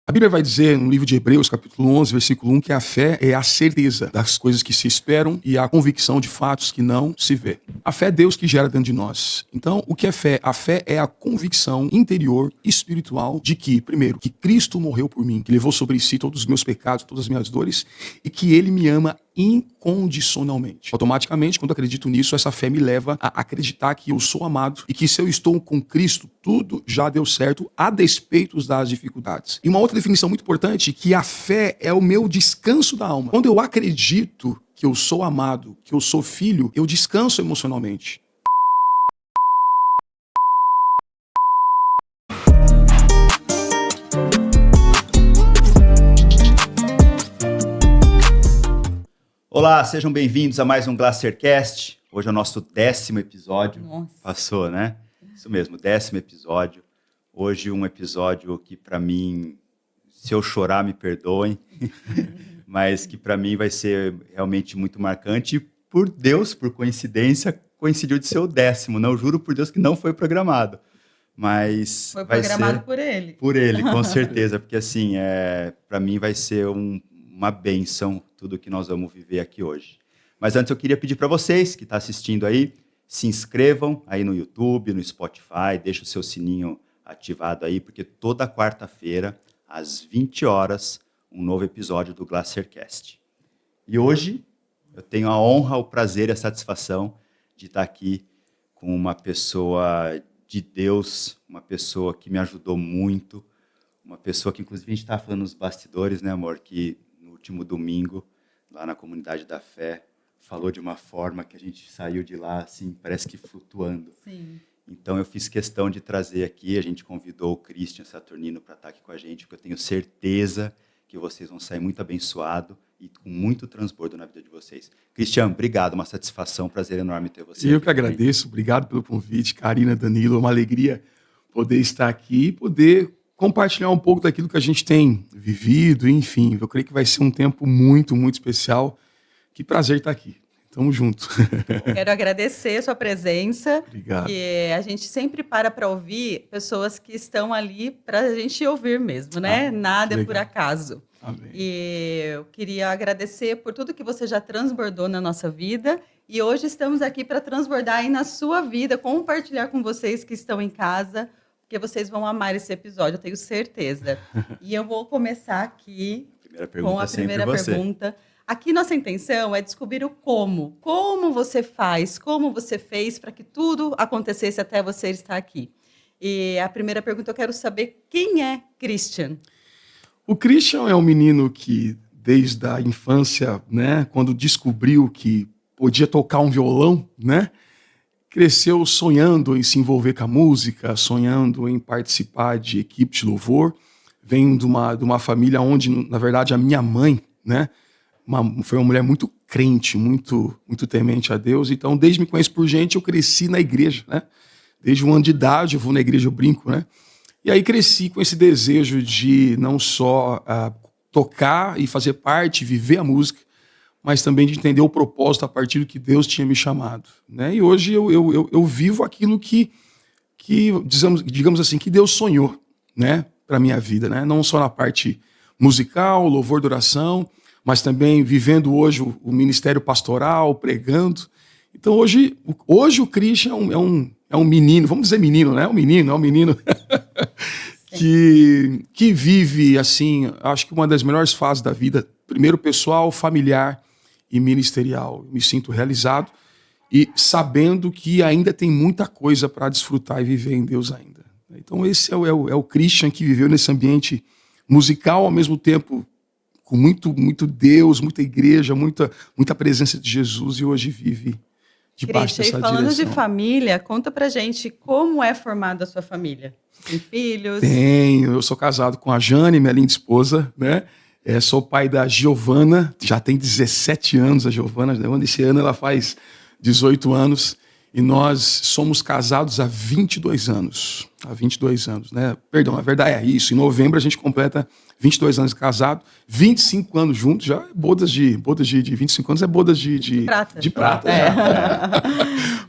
A Bíblia vai dizer no livro de Hebreus, capítulo 11, versículo 1, que a fé é a certeza das coisas que se esperam e a convicção de fatos que não se vê. A fé é Deus que gera dentro de nós. Então, o que é fé? A fé é a convicção interior, espiritual, de que, primeiro, que Cristo morreu por mim, que levou sobre si todos os meus pecados, todas as minhas dores, e que Ele me ama incondicionalmente. Automaticamente, quando eu acredito nisso, essa fé me leva a acreditar que eu sou amado e que se eu estou com Cristo, tudo já deu certo, a despeito das dificuldades. E uma outra definição muito importante, que a fé é o meu descanso da alma. Quando eu acredito que eu sou amado, que eu sou filho, eu descanso emocionalmente. Olá, sejam bem-vindos a mais um Glacercast. Hoje é o nosso 10º episódio. Nossa. Passou, né? Isso mesmo, 10º episódio. Hoje um episódio que para mim, se eu chorar, me perdoem, mas que para mim vai ser realmente muito marcante. E por Deus, por coincidência, coincidiu de ser o 10º. Não, juro por Deus que não foi programado. Mas Foi vai programado ser por ele. por ele, com certeza. Porque assim, para mim vai ser uma bênção tudo que nós vamos viver aqui hoje. Mas antes eu queria pedir para vocês que estão assistindo aí, se inscrevam aí no YouTube, no Spotify, deixa o seu sininho ativado aí, porque toda quarta-feira, às 20 horas, um novo episódio do Glacercast. E hoje eu tenho a honra, o prazer e a satisfação de estar aqui com uma pessoa de Deus, uma pessoa que me ajudou muito, uma pessoa que inclusive a gente estava falando nos bastidores, né, amor, que no último domingo, lá na Comunidade da Fé, falou de uma forma que a gente saiu de lá, assim, parece que flutuando. Sim. Então eu fiz questão de trazer aqui, a gente convidou o Christian Saturnino para estar aqui com a gente, porque eu tenho certeza que vocês vão sair muito abençoados e com muito transbordo na vida de vocês. Christian, obrigado, uma satisfação, um prazer enorme ter você. Eu que agradeço, obrigado pelo convite, Karina, Danilo, é uma alegria poder estar aqui e poder compartilhar um pouco daquilo que a gente tem vivido, enfim, eu creio que vai ser um tempo muito, muito especial. Que prazer estar aqui. Tamo junto. Quero agradecer a sua presença. Obrigado. Porque a gente sempre para ouvir pessoas que estão ali para a gente ouvir mesmo, né? Nada é por acaso. Amém. E eu queria agradecer por tudo que você já transbordou na nossa vida. E hoje estamos aqui para transbordar aí na sua vida, compartilhar com vocês que estão em casa, porque vocês vão amar esse episódio, eu tenho certeza. E eu vou começar aqui com a primeira pergunta. Aqui nossa intenção é descobrir o como. Como você faz, como você fez para que tudo acontecesse até você estar aqui. E a primeira pergunta eu quero saber, quem é Christian? O Christian é um menino que, desde a infância, né, quando descobriu que podia tocar um violão, né, cresceu sonhando em se envolver com a música, sonhando em participar de equipe de louvor. Venho de uma família onde, na verdade, a minha mãe, né, foi uma mulher muito crente, muito temente a Deus. Então, desde que me conheço por gente, eu cresci na igreja, né? Desde um ano de idade, eu vou na igreja, eu brinco, né? E aí cresci com esse desejo de não só tocar e fazer parte, viver a música, mas também de entender o propósito a partir do que Deus tinha me chamado, né? E hoje eu vivo aquilo que digamos assim, que Deus sonhou, né? Para minha vida, né? Não só na parte musical, louvor de oração, mas também vivendo hoje o ministério pastoral, pregando. Então hoje o Christian é um menino, vamos dizer menino, né? É um menino que vive, assim, acho que uma das melhores fases da vida, primeiro pessoal, familiar e ministerial. Eu me sinto realizado e sabendo que ainda tem muita coisa para desfrutar e viver em Deus ainda. Então esse é o Christian que viveu nesse ambiente musical, ao mesmo tempo com muito Deus, muita igreja, muita presença de Jesus, e hoje vive debaixo dessa direção. E falando de família, conta pra gente como é formada a sua família. Tem filhos? Tenho, eu sou casado com a Jane, minha linda esposa, né? Sou pai da Giovana, já tem 17 anos a Giovana, esse ano ela faz 18 anos, e nós somos casados há 22 anos. Há 22 anos, né? Perdão, na verdade é isso, em novembro a gente completa 22 anos de casado, 25 anos juntos, já bodas de 25 anos é bodas de prata. De prata, já.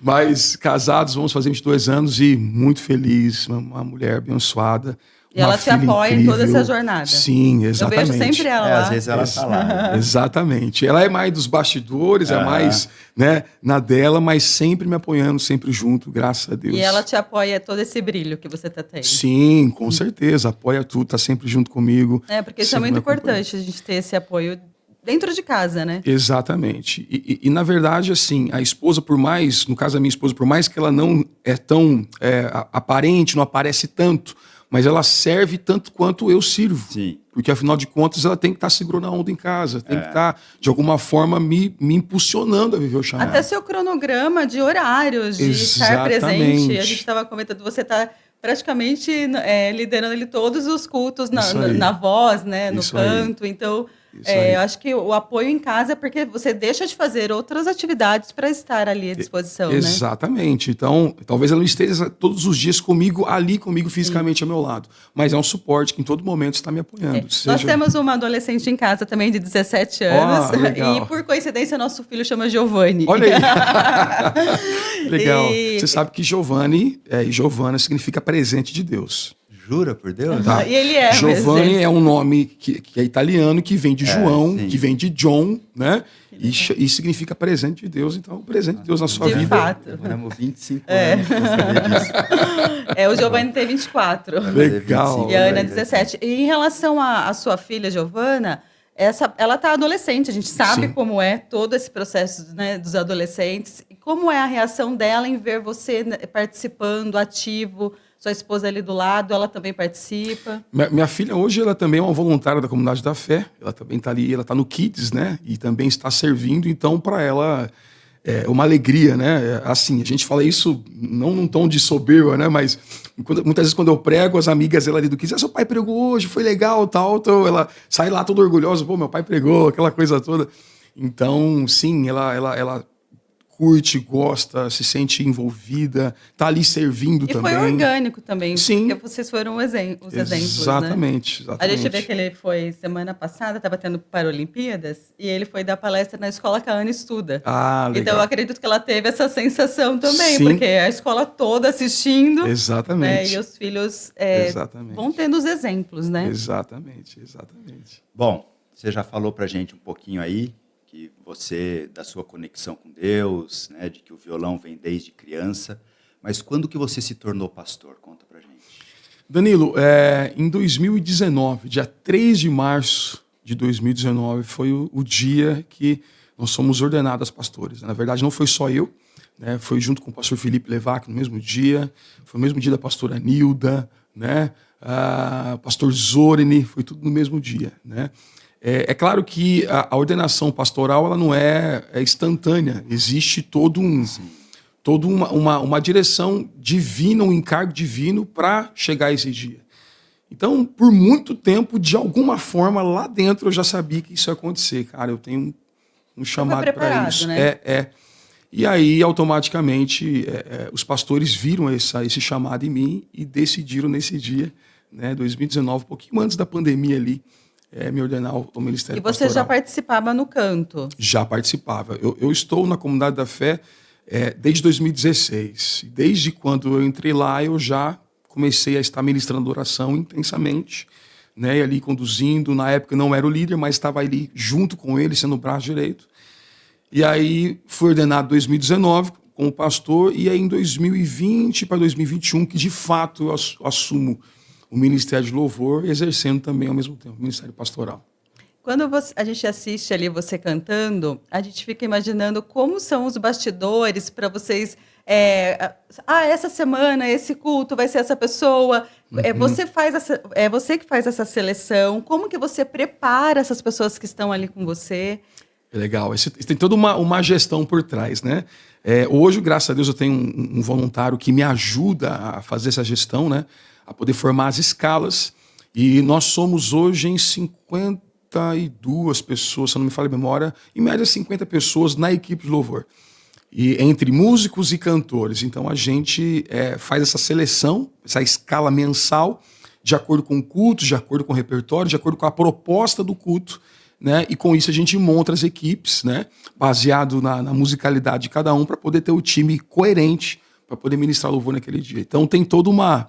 Mas casados, vamos fazer 22 anos e muito feliz, uma mulher abençoada, E ela te apoia em toda essa jornada. Sim, exatamente. Eu vejo sempre ela lá. Às vezes ela tá lá. Exatamente. Ela é mais dos bastidores, é mais, né, na dela, mas sempre me apoiando, sempre junto, graças a Deus. E ela te apoia todo esse brilho que você tá tendo. Sim, com certeza. Apoia tudo, tá sempre junto comigo. Porque isso é muito importante, a gente ter esse apoio dentro de casa, né? Exatamente. E, na verdade, assim, a esposa, por mais, no caso da minha esposa, por mais que ela não é tão aparente, não aparece tanto, mas ela serve tanto quanto eu sirvo. Sim. Porque, afinal de contas, ela tem que estar segurando a onda em casa, tem que estar, de alguma forma, me impulsionando a viver o chamado. Até seu cronograma de horários, de estar presente. A gente estava comentando, você está praticamente liderando ali todos os cultos na voz, né, no canto. Então, eu acho que o apoio em casa é porque você deixa de fazer outras atividades para estar ali à disposição, Exatamente. Então, talvez ela não esteja todos os dias comigo, fisicamente ao meu lado. Mas é um suporte que em todo momento está me apoiando. Nós temos uma adolescente em casa também de 17 anos. E, por coincidência, nosso filho chama Giovanni. Olha aí. Legal. Você sabe que Giovanni e Giovana significa presente de Deus. Jura por Deus? Tá. E ele é Giovanni é um nome que é italiano, que vem de João, que vem de John, né? E significa presente de Deus. Então, presente de Deus na sua vida. De fato. Moramos 25 anos pra saber disso. O Giovanni tem 24. Legal. E a Ana 17. E em relação à sua filha, Giovana, ela está adolescente, a gente sabe como é todo esse processo, né, dos adolescentes. E como é a reação dela em ver você participando, ativo, sua esposa ali do lado, ela também participa? Minha filha hoje, ela também é uma voluntária da Comunidade da Fé. Ela também está ali, ela está no Kids, né? E também está servindo. Então, para ela, é uma alegria, né? Assim, a gente fala isso não num tom de soberba, né? Mas muitas vezes quando eu prego, as amigas dela ali do Kids, seu pai pregou hoje, foi legal, tal. Então, ela sai lá toda orgulhosa, pô, meu pai pregou, aquela coisa toda. Então, sim, ela curte, gosta, se sente envolvida, tá ali servindo também. E foi orgânico também, sim, porque vocês foram os exemplos, exatamente, né? A gente vê que ele foi, semana passada, estava tendo Paralimpíadas, e ele foi dar palestra na escola que a Ana estuda. Legal. Então, eu acredito que ela teve essa sensação também, porque a escola toda assistindo. Exatamente. E os filhos vão tendo os exemplos, né? Exatamente. Bom, você já falou pra gente um pouquinho aí, que você, da sua conexão com Deus, né, de que o violão vem desde criança, mas quando que você se tornou pastor? Conta pra gente. Danilo, em 2019, dia 3 de março de 2019, foi o dia que nós somos ordenados pastores. Na verdade, não foi só eu, né, foi junto com o pastor Felipe Levac no mesmo dia, foi no mesmo dia da pastora Nilda, né, pastor Zoreni, foi tudo no mesmo dia, né. É claro que a ordenação pastoral ela não é instantânea. Existe toda uma direção divina, um encargo divino para chegar a esse dia. Então, por muito tempo, de alguma forma, lá dentro eu já sabia que isso ia acontecer. Cara, eu tenho um chamado para isso. Né? E aí, automaticamente, os pastores viram esse chamado em mim e decidiram nesse dia, né, 2019, um pouquinho antes da pandemia ali, me ordenar ao ministério pastoral. E você já participava no canto? Já participava. Eu estou na Comunidade da Fé desde 2016. Desde quando eu entrei lá, eu já comecei a estar ministrando oração intensamente, né, e ali conduzindo. Na época não era o líder, mas estava ali junto com ele, sendo o braço direito. E aí fui ordenado em 2019 como pastor, e aí em 2020 para 2021 que de fato eu assumo o Ministério de Louvor, exercendo também ao mesmo tempo o Ministério Pastoral. Quando a gente assiste ali você cantando, a gente fica imaginando como são os bastidores para vocês. Essa semana, esse culto vai ser essa pessoa. Você que faz essa seleção. Como que você prepara essas pessoas que estão ali com você? É legal. Tem toda uma gestão por trás, né? Hoje, graças a Deus, eu tenho um voluntário que me ajuda a fazer essa gestão, né? A poder formar as escalas. E nós somos hoje em 52 pessoas, se eu não me falha a memória, em média 50 pessoas na equipe de louvor. E entre músicos e cantores. Então a gente faz essa seleção, essa escala mensal, de acordo com o culto, de acordo com o repertório, de acordo com a proposta do culto, né? E com isso a gente monta as equipes, né? Baseado na musicalidade de cada um, para poder ter o time coerente, para poder ministrar louvor naquele dia. Então tem toda uma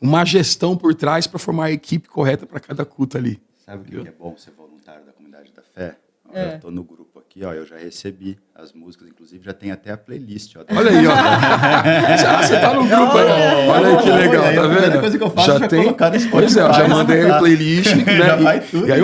uma gestão por trás para formar a equipe correta para cada culto ali. Sabe o que é bom ser voluntário da Comunidade da Fé? Eu estou no grupo aqui, ó, eu já recebi as músicas, inclusive já tem até a playlist. Ó, olha aí, ó. Você tá no grupo aí. Olha aí que legal, tá vendo? A primeira coisa que eu faço já tem. Colocar no Spotify, pois é, eu já mandei a playlist, né? Já vai tudo, e aí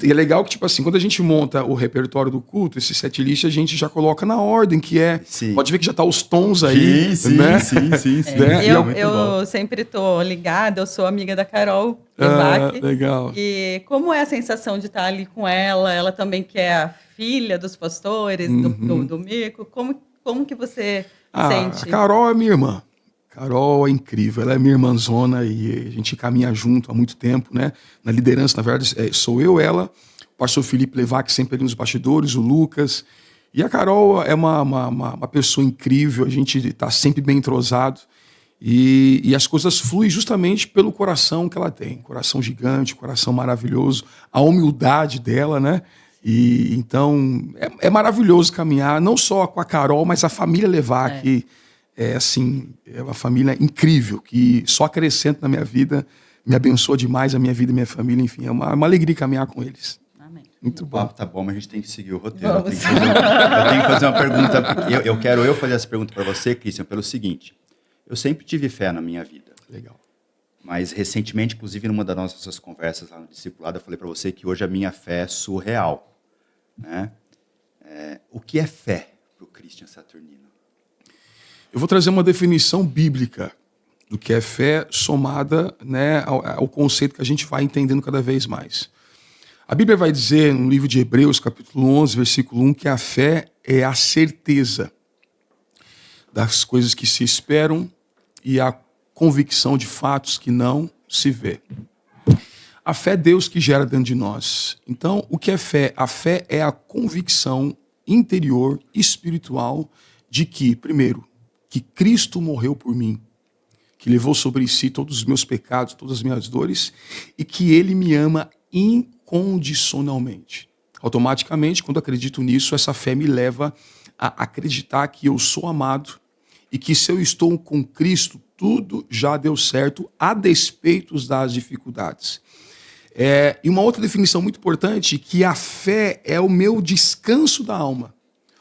e é legal que, tipo assim, quando a gente monta o repertório do culto, esse setlist a gente já coloca na ordem, que é. Sim. Pode ver que já tá os tons aí. Sim, né? sim. Né? Eu sempre tô ligada, eu sou amiga da Carol Levac. Legal. E como é a sensação de estar ali com ela? Ela também que é a filha dos pastores, do Mirko. Como que você sente? A Carol é minha irmã. Carol é incrível, ela é minha irmãzona e a gente caminha junto há muito tempo, né? Na liderança, na verdade, sou eu, ela, o pastor Felipe Levac sempre ali nos bastidores, o Lucas. E a Carol é uma pessoa incrível, a gente está sempre bem entrosado. E as coisas fluem justamente pelo coração que ela tem. Coração gigante, coração maravilhoso, a humildade dela, né? E então é maravilhoso caminhar, não só com a Carol, mas a família Levac. É uma família incrível, que só acrescenta na minha vida, me abençoa demais a minha vida e minha família, enfim, é uma alegria caminhar com eles. Amém. Muito bom. O papo tá bom, mas a gente tem que seguir o roteiro. Eu tenho que fazer uma pergunta. Eu quero fazer essa pergunta para você, Christian, pelo seguinte. Eu sempre tive fé na minha vida. Legal. Mas recentemente, inclusive, numa das nossas conversas lá no discipulado, eu falei para você que hoje a minha fé é surreal. Né? O que é fé para o Christian Saturnino? Eu vou trazer uma definição bíblica do que é fé somada, né, ao conceito que a gente vai entendendo cada vez mais. A Bíblia vai dizer, no livro de Hebreus, capítulo 11, versículo 1, que a fé é a certeza das coisas que se esperam e a convicção de fatos que não se vê. A fé é Deus que gera dentro de nós. Então, o que é fé? A fé é a convicção interior, espiritual, de que, primeiro, que Cristo morreu por mim, que levou sobre si todos os meus pecados, todas as minhas dores, e que Ele me ama incondicionalmente. Automaticamente, quando acredito nisso, essa fé me leva a acreditar que eu sou amado e que se eu estou com Cristo, tudo já deu certo, a despeito das dificuldades. E uma outra definição muito importante, que a fé é o meu descanso da alma.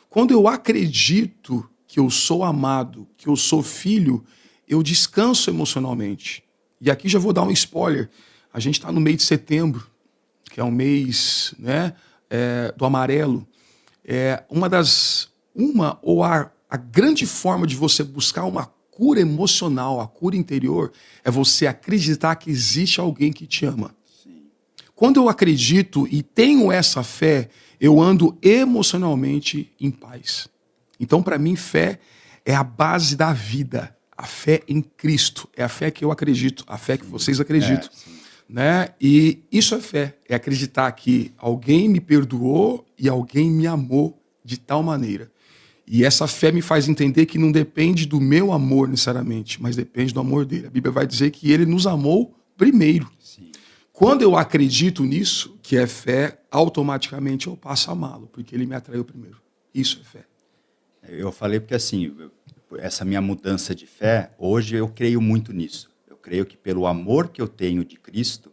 Quando eu acredito que eu sou amado, que eu sou filho, eu descanso emocionalmente. E aqui já vou dar um spoiler. A gente está no mês de setembro, que é um mês, né, do amarelo. A grande forma de você buscar uma cura emocional, a cura interior, é você acreditar que existe alguém que te ama. Sim. Quando eu acredito e tenho essa fé, eu ando emocionalmente em paz. Então, para mim, fé é a base da vida. A fé em Cristo. É a fé que eu acredito, a fé que vocês acreditam. Né? E isso é fé. É acreditar que alguém me perdoou e alguém me amou de tal maneira. E essa fé me faz entender que não depende do meu amor necessariamente, mas depende do amor dele. A Bíblia vai dizer que ele nos amou primeiro. Sim. Quando eu acredito nisso, que é fé, automaticamente eu passo a amá-lo, porque ele me atraiu primeiro. Isso é fé. Eu falei porque, assim, essa minha mudança de fé, hoje eu creio muito nisso. Eu creio que pelo amor que eu tenho de Cristo,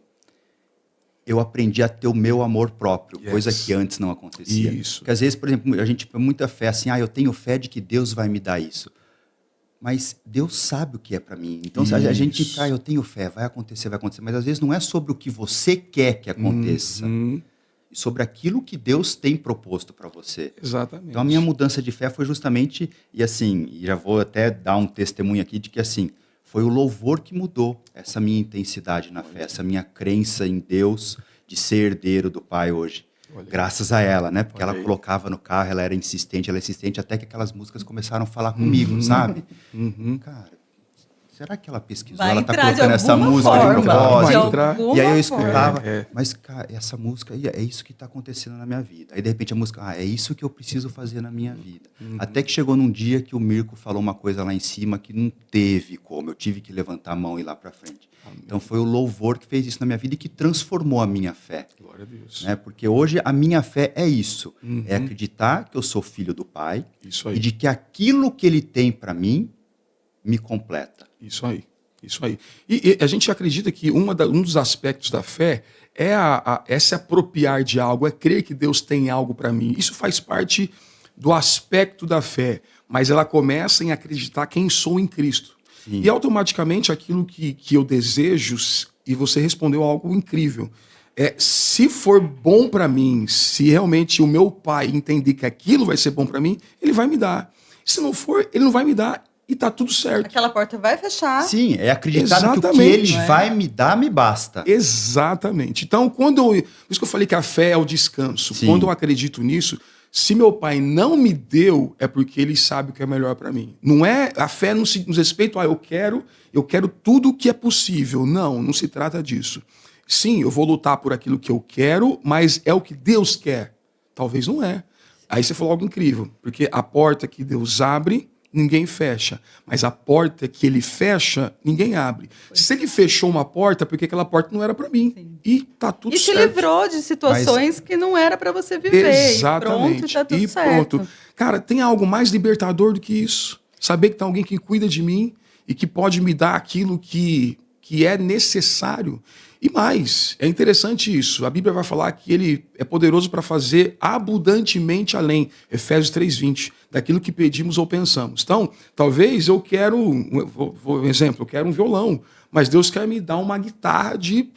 eu aprendi a ter o meu amor próprio, coisa que antes não acontecia. Isso. Porque às vezes, por exemplo, a gente tem muita fé assim, eu tenho fé de que Deus vai me dar isso. Mas Deus sabe o que é para mim. Então a gente, eu tenho fé, vai acontecer. Mas às vezes não é sobre o que você quer que aconteça. Sobre aquilo que Deus tem proposto para você. Exatamente. Então a minha mudança de fé foi justamente, e já vou até dar um testemunho aqui de que assim, foi o louvor que mudou essa minha intensidade na fé, essa minha crença em Deus de ser herdeiro do Pai hoje. Graças a ela, né? Porque ela colocava no carro, ela era insistente, até que aquelas músicas começaram a falar comigo, sabe? Cara, será que ela pesquisou? Vai ela tá entrar de colocando essa alguma música forma, de propósito. vai entrar. E aí eu escutava, forma. mas cara, essa música é isso que está acontecendo na minha vida. Aí de repente a música, é isso que eu preciso fazer na minha vida. Até que chegou num dia que o Mirko falou uma coisa lá em cima que não teve como, eu tive que levantar a mão e ir lá para frente. Amém. Então foi o louvor que fez isso na minha vida e que transformou a minha fé. Glória a Deus. Né? Porque hoje a minha fé é isso, é acreditar que eu sou filho do Pai Isso aí. e de que aquilo que Ele tem para mim me completa. Isso aí. Isso aí. E a gente acredita que um dos aspectos da fé é se apropriar de algo, é crer que Deus tem algo para mim. Isso faz parte do aspecto da fé, mas ela começa em acreditar quem sou em Cristo. Sim. E automaticamente aquilo que eu desejo, e você respondeu algo incrível, se for bom para mim, se realmente o meu pai entender que aquilo vai ser bom para mim, ele vai me dar. Se não for, ele não vai me dar. E tá tudo certo. Aquela porta vai fechar. Sim, é acreditar no que o que Exatamente. ele vai me dar, me basta. Exatamente. Então, por isso que eu falei que a fé é o descanso. Sim. Quando eu acredito nisso, se meu pai não me deu, é porque ele sabe o que é melhor para mim. Não é a fé no respeito a eu quero tudo o que é possível. Não se trata disso. Sim, eu vou lutar por aquilo que eu quero, mas é o que Deus quer. Talvez não é. Aí você falou algo incrível, porque a porta que Deus abre, ninguém fecha. Mas a porta que ele fecha, ninguém abre. Se ele fechou uma porta, porque aquela porta não era para mim. Sim. E tá tudo E certo. te livrou de situações que não era para você viver. Exatamente. E pronto, tá tudo certo. Pronto. Cara, tem algo mais libertador do que isso. Saber que tem alguém que cuida de mim e que pode me dar aquilo que é necessário. E mais, é interessante isso. A Bíblia vai falar que ele é poderoso para fazer abundantemente além, Efésios 3:20, daquilo que pedimos ou pensamos. Então, talvez eu quero, um exemplo, eu quero um violão, mas Deus quer me dar uma guitarra de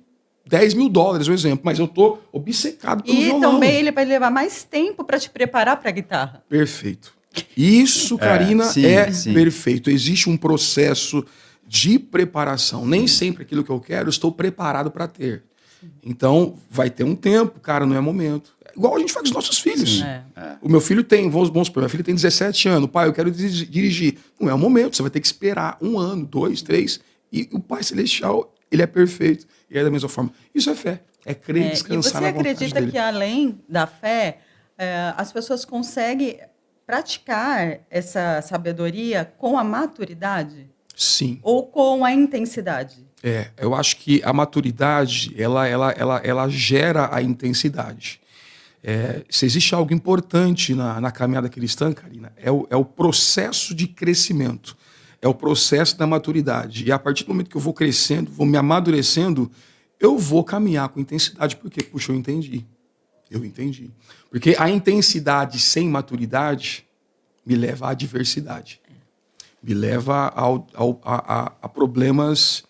$10 mil, um exemplo, mas eu estou obcecado pelo violão. E também ele vai levar mais tempo para te preparar para a guitarra. Perfeito. Isso, Karina, sim. perfeito. Existe um processo de preparação. Nem sempre aquilo que eu quero, eu estou preparado para ter. Então, vai ter um tempo, cara, não é momento. Igual a gente faz com os nossos filhos. O meu filho tem, vamos supor, meu filho tem 17 anos. Pai, eu quero dirigir. Não é o momento, você vai ter que esperar 1 ano, 2, 3. E o Pai Celestial, ele é perfeito. E é da mesma forma. Isso é fé. É crer e descansar na vontade dele. E você acredita que, além da fé, as pessoas conseguem praticar essa sabedoria com a maturidade? Sim. Ou com a intensidade? Eu acho que a maturidade, ela gera a intensidade. Se existe algo importante na caminhada cristã, Karina, é o processo de crescimento. É o processo da maturidade. E a partir do momento que eu vou crescendo, vou me amadurecendo, eu vou caminhar com intensidade. Porque, puxa, eu entendi. Porque a intensidade sem maturidade me leva à adversidade. Me leva a problemas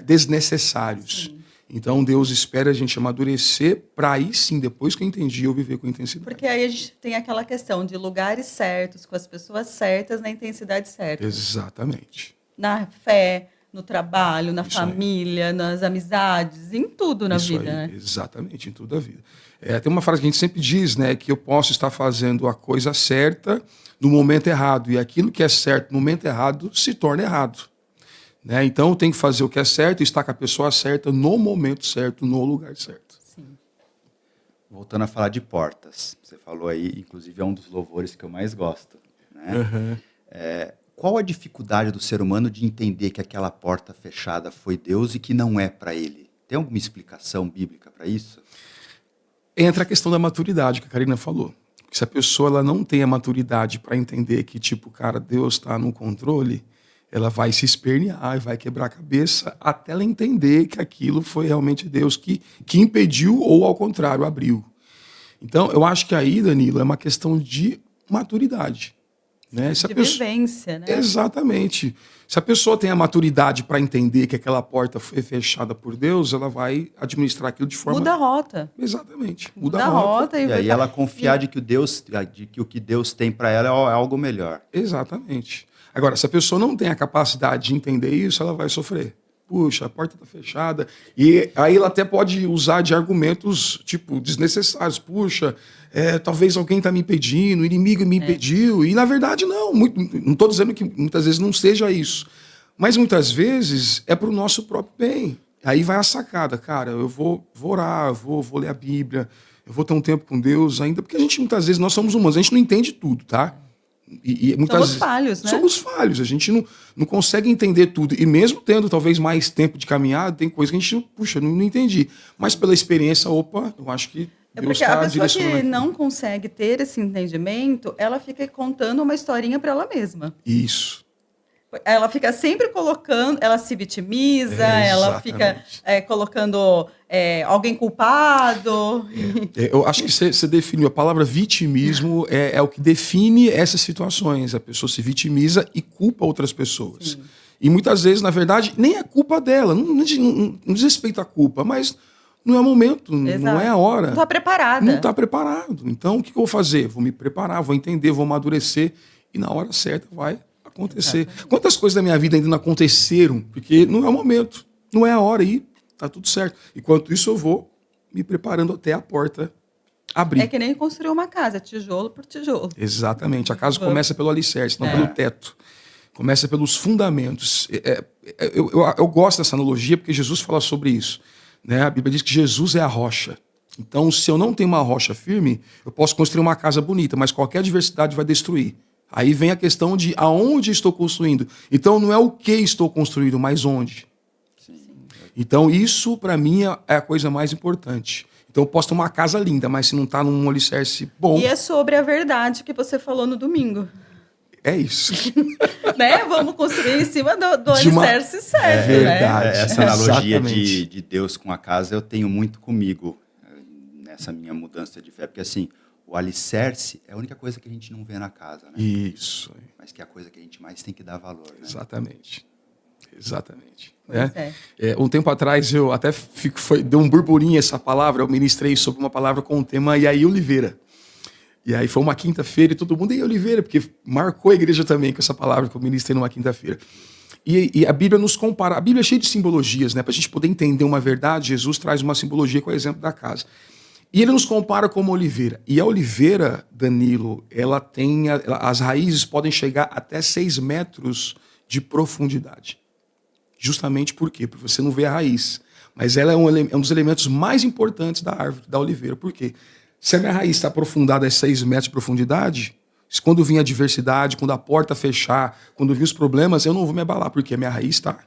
desnecessários. Sim. Então, Deus espera a gente amadurecer para aí sim, depois que eu entendi, eu viver com intensidade. Porque aí a gente tem aquela questão de lugares certos, com as pessoas certas, na intensidade certa. Exatamente. Na fé, no trabalho, na Isso família, aí. Nas amizades, em tudo na Isso vida, aí, né? Exatamente, em tudo a vida. Tem uma frase que a gente sempre diz, né, que eu posso estar fazendo a coisa certa no momento errado, e aquilo que é certo no momento errado se torna errado. Né? Então, eu tenho que fazer o que é certo e estar com a pessoa certa no momento certo, no lugar certo. Sim. Voltando a falar de portas, você falou aí, inclusive é um dos louvores que eu mais gosto. Né? Uhum. Qual a dificuldade do ser humano de entender que aquela porta fechada foi Deus e que não é para ele? Tem alguma explicação bíblica para isso? Entra a questão da maturidade que a Karina falou. Porque se a pessoa ela não tem a maturidade para entender que, tipo, cara, Deus está no controle, ela vai se espernear e vai quebrar a cabeça até ela entender que aquilo foi realmente Deus que impediu ou, ao contrário, abriu. Então, eu acho que aí, Danilo, é uma questão de maturidade. Né? De vivência, né? Exatamente. Se a pessoa tem a maturidade para entender que aquela porta foi fechada por Deus, ela vai administrar aquilo de forma... Muda a rota. Exatamente. Muda a rota. E aí ela confiar de que o que Deus tem para ela é algo melhor. Exatamente. Agora, se a pessoa não tem a capacidade de entender isso, ela vai sofrer. Puxa, a porta está fechada. E aí ela até pode usar de argumentos, tipo, desnecessários. Puxa, talvez alguém está me impedindo, o inimigo me impediu. E, na verdade, não. Não estou dizendo que muitas vezes não seja isso. Mas, muitas vezes, é para o nosso próprio bem. Aí vai a sacada. Cara, eu vou orar, eu vou ler a Bíblia, eu vou ter um tempo com Deus ainda. Porque a gente, muitas vezes, nós somos humanos, a gente não entende tudo, tá? E muitas somos falhos, né? Somos falhos, a gente não consegue entender tudo. E mesmo tendo talvez mais tempo de caminhada, tem coisa que a gente, puxa, não entendi. Mas pela experiência, eu acho que Deus porque a está pessoa direcionando. Que não consegue ter esse entendimento, ela fica contando uma historinha para ela mesma. Isso. Ela fica sempre colocando, ela se vitimiza, ela fica colocando alguém culpado. Eu acho que você definiu. A palavra vitimismo é o que define essas situações. A pessoa se vitimiza e culpa outras pessoas. Sim. E muitas vezes, na verdade, nem é culpa dela. Não diz respeito à culpa, mas não é o momento, não é a hora. Não está preparada. Não está preparado. Então, o que eu vou fazer? Vou me preparar, vou entender, vou amadurecer. E na hora certa vai acontecer. Exatamente. Quantas coisas da minha vida ainda não aconteceram? Porque não é o momento, não é a hora e tá tudo certo. Enquanto isso, eu vou me preparando até a porta abrir. É que nem construir uma casa, tijolo por tijolo. Exatamente. A casa começa pelo alicerce, não pelo teto. Começa pelos fundamentos. Eu gosto dessa analogia porque Jesus fala sobre isso. Né? A Bíblia diz que Jesus é a rocha. Então, se eu não tenho uma rocha firme, eu posso construir uma casa bonita, mas qualquer adversidade vai destruir. Aí vem a questão de aonde estou construindo. Então, não é o que estou construindo, mas onde. Sim. Então, isso, para mim, é a coisa mais importante. Então, eu posso ter uma casa linda, mas se não está num alicerce bom... E é sobre a verdade que você falou no domingo. É isso. Né? Vamos construir em cima do alicerce certo, verdade, né? Essa analogia de Deus com a casa eu tenho muito comigo nessa minha mudança de fé. Porque, assim, o alicerce é a única coisa que a gente não vê na casa, né? Isso. Mas que é a coisa que a gente mais tem que dar valor, né? Exatamente. Um tempo atrás, eu até deu um burburinho essa palavra, eu ministrei sobre uma palavra com o tema E aí, Oliveira. E aí foi uma quinta-feira e todo mundo, e aí, Oliveira, porque marcou a igreja também com essa palavra que eu ministrei numa quinta-feira. E a Bíblia nos compara, a Bíblia é cheia de simbologias, né? Para a gente poder entender uma verdade, Jesus traz uma simbologia com o exemplo da casa. E ele nos compara como oliveira. E a oliveira, Danilo, ela tem as raízes podem chegar até 6 metros de profundidade. Justamente por quê? Porque você não vê a raiz. Mas ela é um dos elementos mais importantes da árvore, da oliveira. Por quê? Se a minha raiz está aprofundada a 6 metros de profundidade, quando vir a adversidade, quando a porta fechar, quando vir os problemas, eu não vou me abalar, porque a minha raiz está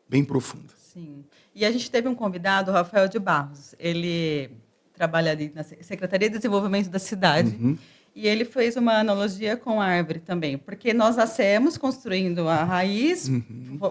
bem profunda. Sim. E a gente teve um convidado, o Rafael de Barros. Ele trabalha ali na Secretaria de Desenvolvimento da cidade. Uhum. E ele fez uma analogia com a árvore também, porque nós nascemos construindo a raiz,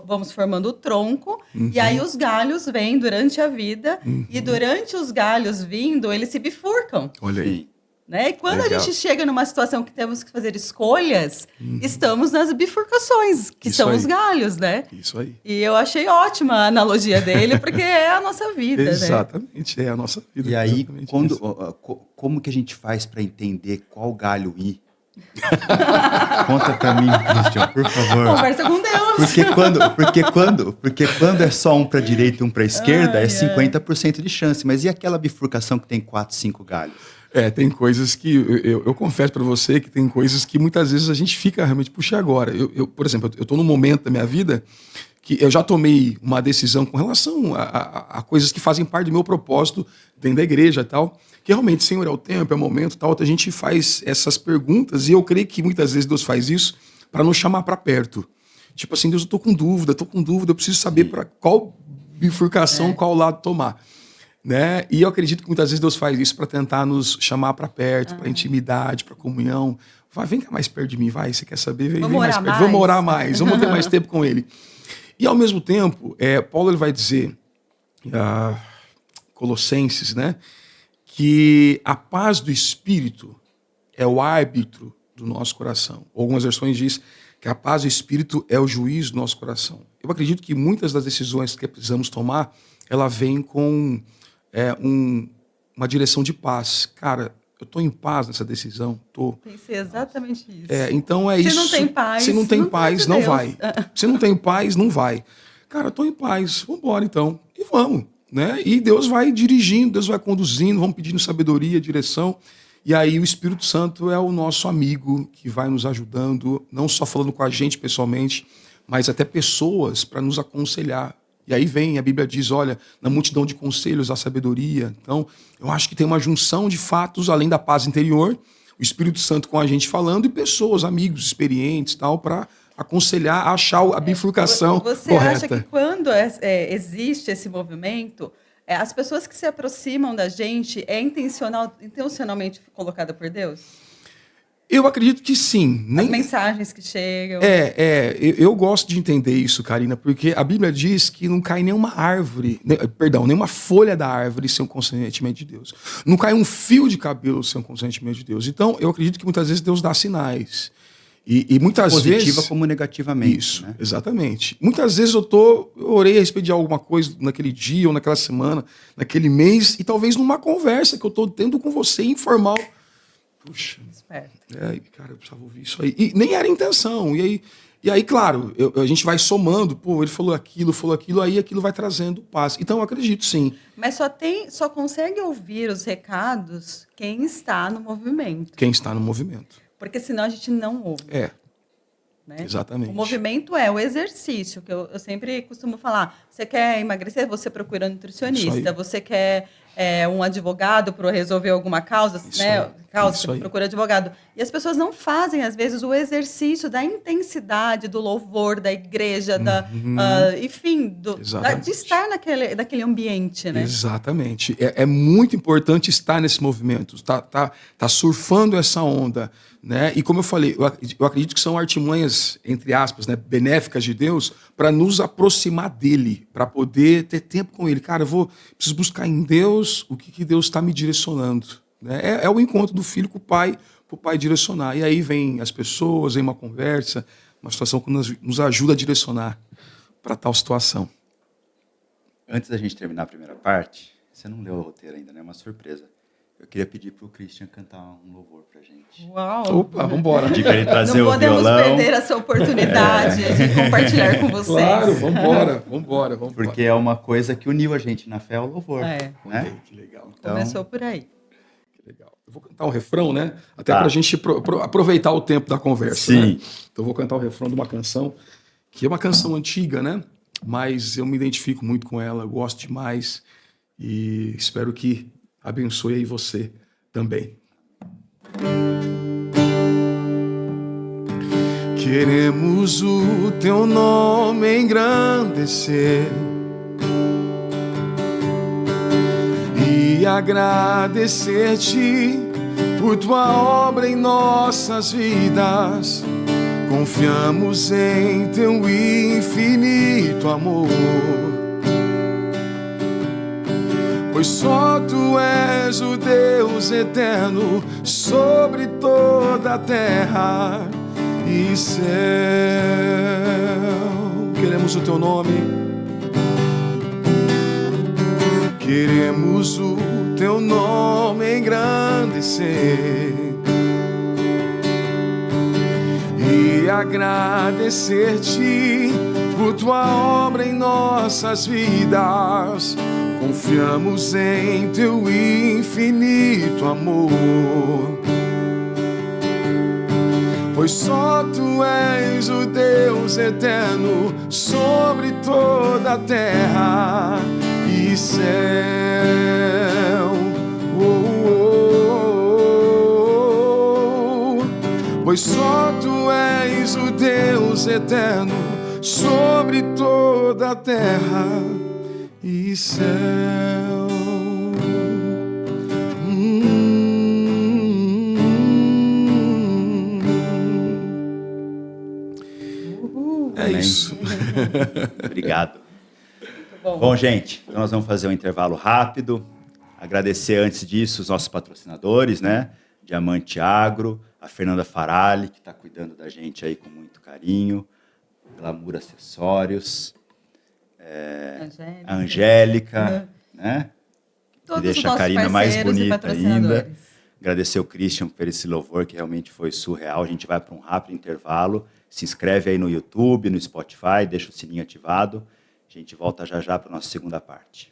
vamos formando o tronco, e aí os galhos vêm durante a vida, e durante os galhos vindo, eles se bifurcam. Olha aí. Né? E quando a gente chega numa situação que temos que fazer escolhas, estamos nas bifurcações, que são os galhos, né? Isso aí. E eu achei ótima a analogia dele, porque é a nossa vida, Exatamente, né? É a nossa vida. E aí, como que a gente faz para entender qual galho ir? Conta para mim, Christian, por favor. Conversa com Deus. Porque quando é só um para a direita e um para a esquerda, é 50% de chance. Mas e aquela bifurcação que tem 4, 5 galhos? Tem coisas que, eu confesso para você que tem coisas que muitas vezes a gente fica realmente, puxa, agora. Por exemplo, eu estou num momento da minha vida que eu já tomei uma decisão com relação a coisas que fazem parte do meu propósito dentro da igreja e tal, que realmente, Senhor, é o tempo, é o momento e tal, a gente faz essas perguntas e eu creio que muitas vezes Deus faz isso para nos chamar para perto. Tipo assim, Deus, eu estou com dúvida, eu preciso saber para qual bifurcação, qual lado tomar. Né? E eu acredito que muitas vezes Deus faz isso para tentar nos chamar para perto, para intimidade, para comunhão. Vem cá mais perto de mim, vai, você quer saber? Vem mais perto. Vamos orar mais, vamos ter mais tempo com Ele. E ao mesmo tempo, Paulo ele vai dizer, Colossenses, né, que a paz do Espírito é o árbitro do nosso coração. Algumas versões dizem que a paz do Espírito é o juiz do nosso coração. Eu acredito que muitas das decisões que precisamos tomar, ela vem com uma direção de paz. Cara, eu estou em paz nessa decisão? Tô. Tem que ser exatamente isso. Então é se isso. Não tem paz, se não tem paz, não vai. Se não tem paz, não vai. Cara, eu estou em paz. Vamos embora então. E vamos. Né? E Deus vai dirigindo, Deus vai conduzindo, vamos pedindo sabedoria, direção. E aí o Espírito Santo é o nosso amigo que vai nos ajudando, não só falando com a gente pessoalmente, mas até pessoas para nos aconselhar. E aí vem, a Bíblia diz, olha, na multidão de conselhos há sabedoria. Então, eu acho que tem uma junção de fatos, além da paz interior, o Espírito Santo com a gente falando e pessoas, amigos, experientes, tal, para aconselhar, a achar a bifurcação Você correta. Acha que quando existe esse movimento, as pessoas que se aproximam da gente é intencionalmente colocada por Deus? Eu acredito que sim. As mensagens que chegam. Eu gosto de entender isso, Karina, porque a Bíblia diz que não cai nenhuma árvore, nenhuma folha da árvore sem o consentimento de Deus. Não cai um fio de cabelo sem o consentimento de Dedeus. Então, eu acredito que muitas vezes Deus dá sinais. E muitas vezes... Positiva como negativamente. Isso, né? Exatamente. Muitas vezes eu orei a respeito de alguma coisa naquele dia, ou naquela semana, naquele mês, e talvez numa conversa que eu estou tendo com você informal. Puxa, Esperto. cara, eu precisava ouvir isso aí. E nem era intenção. E aí claro, a gente vai somando. Pô, ele falou aquilo, aí aquilo vai trazendo paz. Então, eu acredito, sim. Mas só consegue ouvir os recados quem está no movimento. Quem está no movimento. Porque senão a gente não ouve. Né? Exatamente. O movimento é o exercício, que eu sempre costumo falar. Você quer emagrecer, você procura um nutricionista. Você quer um advogado para resolver alguma causa, você procura advogado. E as pessoas não fazem, às vezes, o exercício da intensidade, do louvor, da igreja, enfim, de estar naquele ambiente. Né? Exatamente. É muito importante estar nesse movimento, tá surfando essa onda. Né? E como eu falei, eu acredito que são artimanhas, entre aspas, né, benéficas de Deus para nos aproximar dele, para poder ter tempo com ele. Cara, preciso buscar em Deus o que Deus está me direcionando. Né? É o encontro do filho com o pai, para o pai direcionar. E aí vem as pessoas, vem uma conversa, uma situação que nos ajuda a direcionar para tal situação. Antes da gente terminar a primeira parte, você não leu o roteiro ainda, né? É uma surpresa. Eu queria pedir para o Christian cantar um louvor para a gente. Uau! Opa, vamos embora. Pedir para ele trazer o violão. Não podemos perder essa oportunidade de compartilhar com vocês. Claro, vamos embora. Porque é uma coisa que uniu a gente na fé, o louvor. Né? Que legal. Então, começou por aí. Que legal. Eu vou cantar um refrão, né? Até para a gente aproveitar o tempo da conversa. Sim. Né? Então, eu vou cantar o refrão de uma canção, que é uma canção antiga, né? Mas eu me identifico muito com ela, gosto demais e espero que abençoe aí você também. Queremos o teu nome engrandecer e agradecer-te por tua obra em nossas vidas. Confiamos em teu infinito amor, pois só tu és o Deus eterno sobre toda a terra e céu. Queremos o teu nome, queremos o teu nome engrandecer e agradecer-te por tua obra em nossas vidas. Confiamos em teu infinito amor, pois só tu és o Deus eterno sobre toda a terra e céu. Pois só tu és o Deus eterno sobre toda a terra e céu. É isso. Obrigado. Bom, gente, então nós vamos fazer um intervalo rápido. Agradecer antes disso os nossos patrocinadores, né? Diamante Agro, a Fernanda Farali, que está cuidando da gente aí com muito carinho, Glamour Acessórios, a Angélica, né? Que deixa a Karina mais bonita ainda. Agradecer o Christian por esse louvor, que realmente foi surreal. A gente vai para um rápido intervalo. Se inscreve aí no YouTube, no Spotify, deixa o sininho ativado. A gente volta já para a nossa segunda parte.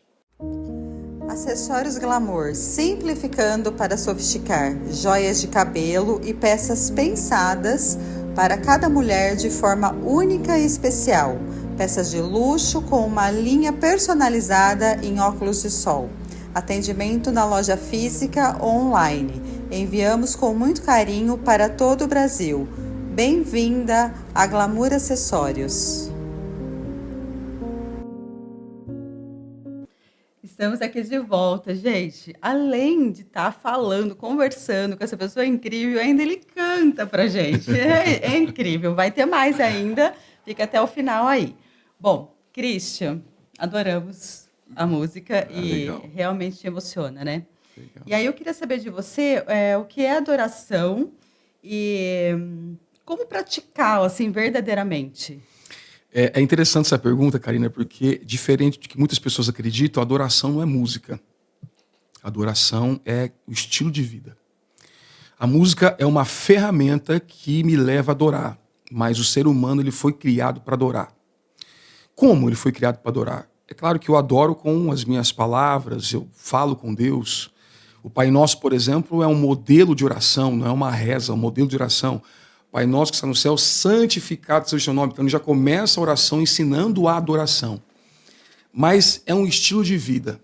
Acessórios Glamour, simplificando para sofisticar. Joias de cabelo e peças pensadas para cada mulher de forma única e especial. Peças de luxo com uma linha personalizada em óculos de sol. Atendimento na loja física ou online. Enviamos com muito carinho para todo o Brasil. Bem-vinda a Glamour Acessórios. Estamos aqui de volta, gente. Além de estar falando, conversando com essa pessoa incrível, ainda ele canta pra gente. É incrível. Vai ter mais ainda. Fica até o final aí. Bom, Christian, adoramos a música e legal. realmente te emociona, né? Legal. E aí eu queria saber de você o que é adoração e como praticá-la assim verdadeiramente. É interessante essa pergunta, Karina, porque diferente do que muitas pessoas acreditam, a adoração não é música. A adoração é o estilo de vida. A música é uma ferramenta que me leva a adorar, mas o ser humano ele foi criado para adorar. Como ele foi criado para adorar? É claro que eu adoro com as minhas palavras, eu falo com Deus. O Pai Nosso, por exemplo, é um modelo de oração, não é uma reza, é um modelo de oração. Pai Nosso que está no céu, santificado seja o seu nome. Então ele já começa a oração ensinando a adoração. Mas é um estilo de vida.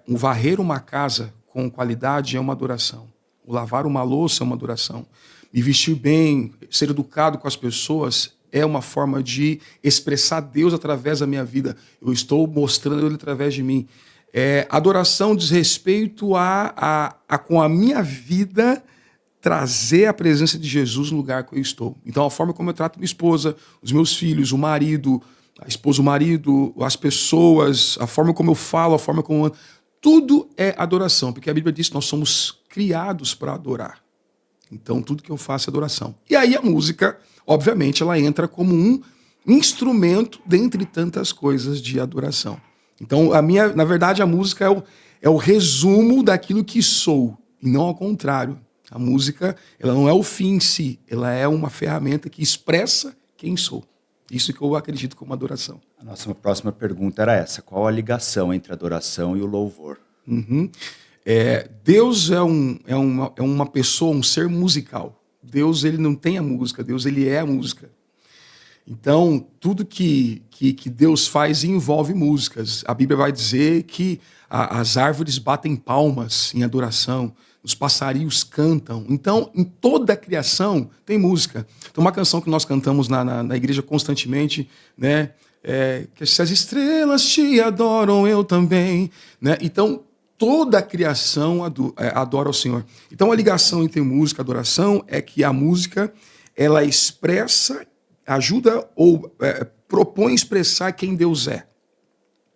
Um varrer uma casa com qualidade é uma adoração. O lavar uma louça é uma adoração. Me vestir bem, ser educado com as pessoas é uma forma de expressar Deus através da minha vida. Eu estou mostrando Ele através de mim. Adoração diz respeito com a minha vida, trazer a presença de Jesus no lugar que eu estou. Então, a forma como eu trato minha esposa, os meus filhos, o marido, a esposa, o marido, as pessoas, a forma como eu falo, a forma como eu ando, tudo é adoração, porque a Bíblia diz que nós somos criados para adorar. Então, tudo que eu faço é adoração. E aí a música, obviamente, ela entra como um instrumento dentre tantas coisas de adoração. Então, na verdade, a música é o resumo daquilo que sou, e não ao contrário. A música, ela não é o fim em si, ela é uma ferramenta que expressa quem sou. Isso que eu acredito como adoração. A nossa próxima pergunta era essa: qual a ligação entre a adoração e o louvor? Deus é uma pessoa, um ser musical. Deus, ele não tem a música, Deus, ele é a música. Então, tudo que Deus faz envolve músicas. A Bíblia vai dizer que as árvores batem palmas em adoração, os passarinhos cantam. Então, em toda a criação tem música. Tem uma canção que nós cantamos na igreja constantemente, né? Que se as estrelas te adoram, eu também. Né? Então, toda a criação adora ao Senhor. Então, a ligação entre música e adoração é que a música, ela expressa, ajuda ou propõe expressar quem Deus é.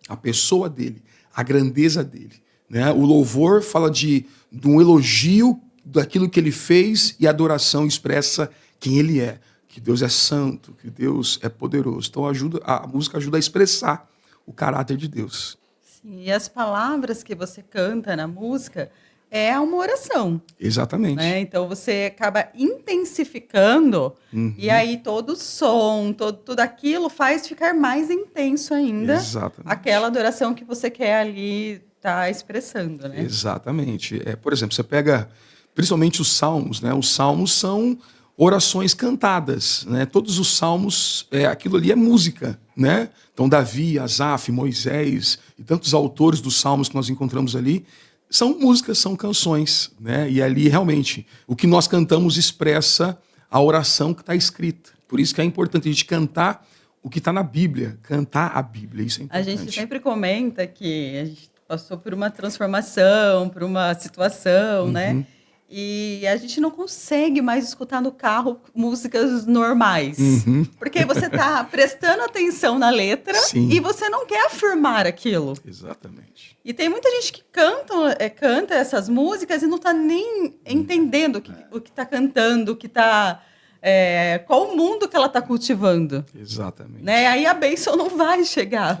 A pessoa dele, a grandeza dele. Né? O louvor fala de um elogio daquilo que ele fez e a adoração expressa quem ele é. Que Deus é santo, que Deus é poderoso. Então a música ajuda a expressar o caráter de Deus. Sim, e as palavras que você canta na música é uma oração. Exatamente. Né? Então você acaba intensificando e aí todo o som, tudo aquilo faz ficar mais intenso ainda. Exatamente. Aquela adoração que você quer ali estar expressando, né? Exatamente. Por exemplo, você pega principalmente os salmos, né? Os salmos são orações cantadas, né? Todos os salmos, aquilo ali é música, né? Então Davi, Asaf, Moisés e tantos autores dos salmos que nós encontramos ali são músicas, são canções, né? E ali realmente o que nós cantamos expressa a oração que está escrita. Por isso que é importante a gente cantar o que está na Bíblia, cantar a Bíblia, isso é importante. A gente sempre comenta que a gente passou por uma transformação, por uma situação, né? E a gente não consegue mais escutar no carro músicas normais. Porque você está prestando atenção na letra e você não quer afirmar aquilo. Exatamente. E tem muita gente que canta essas músicas e não está nem entendendo o que está cantando, o que está... qual o mundo que ela está cultivando. Exatamente. Né? Aí a bênção não vai chegar.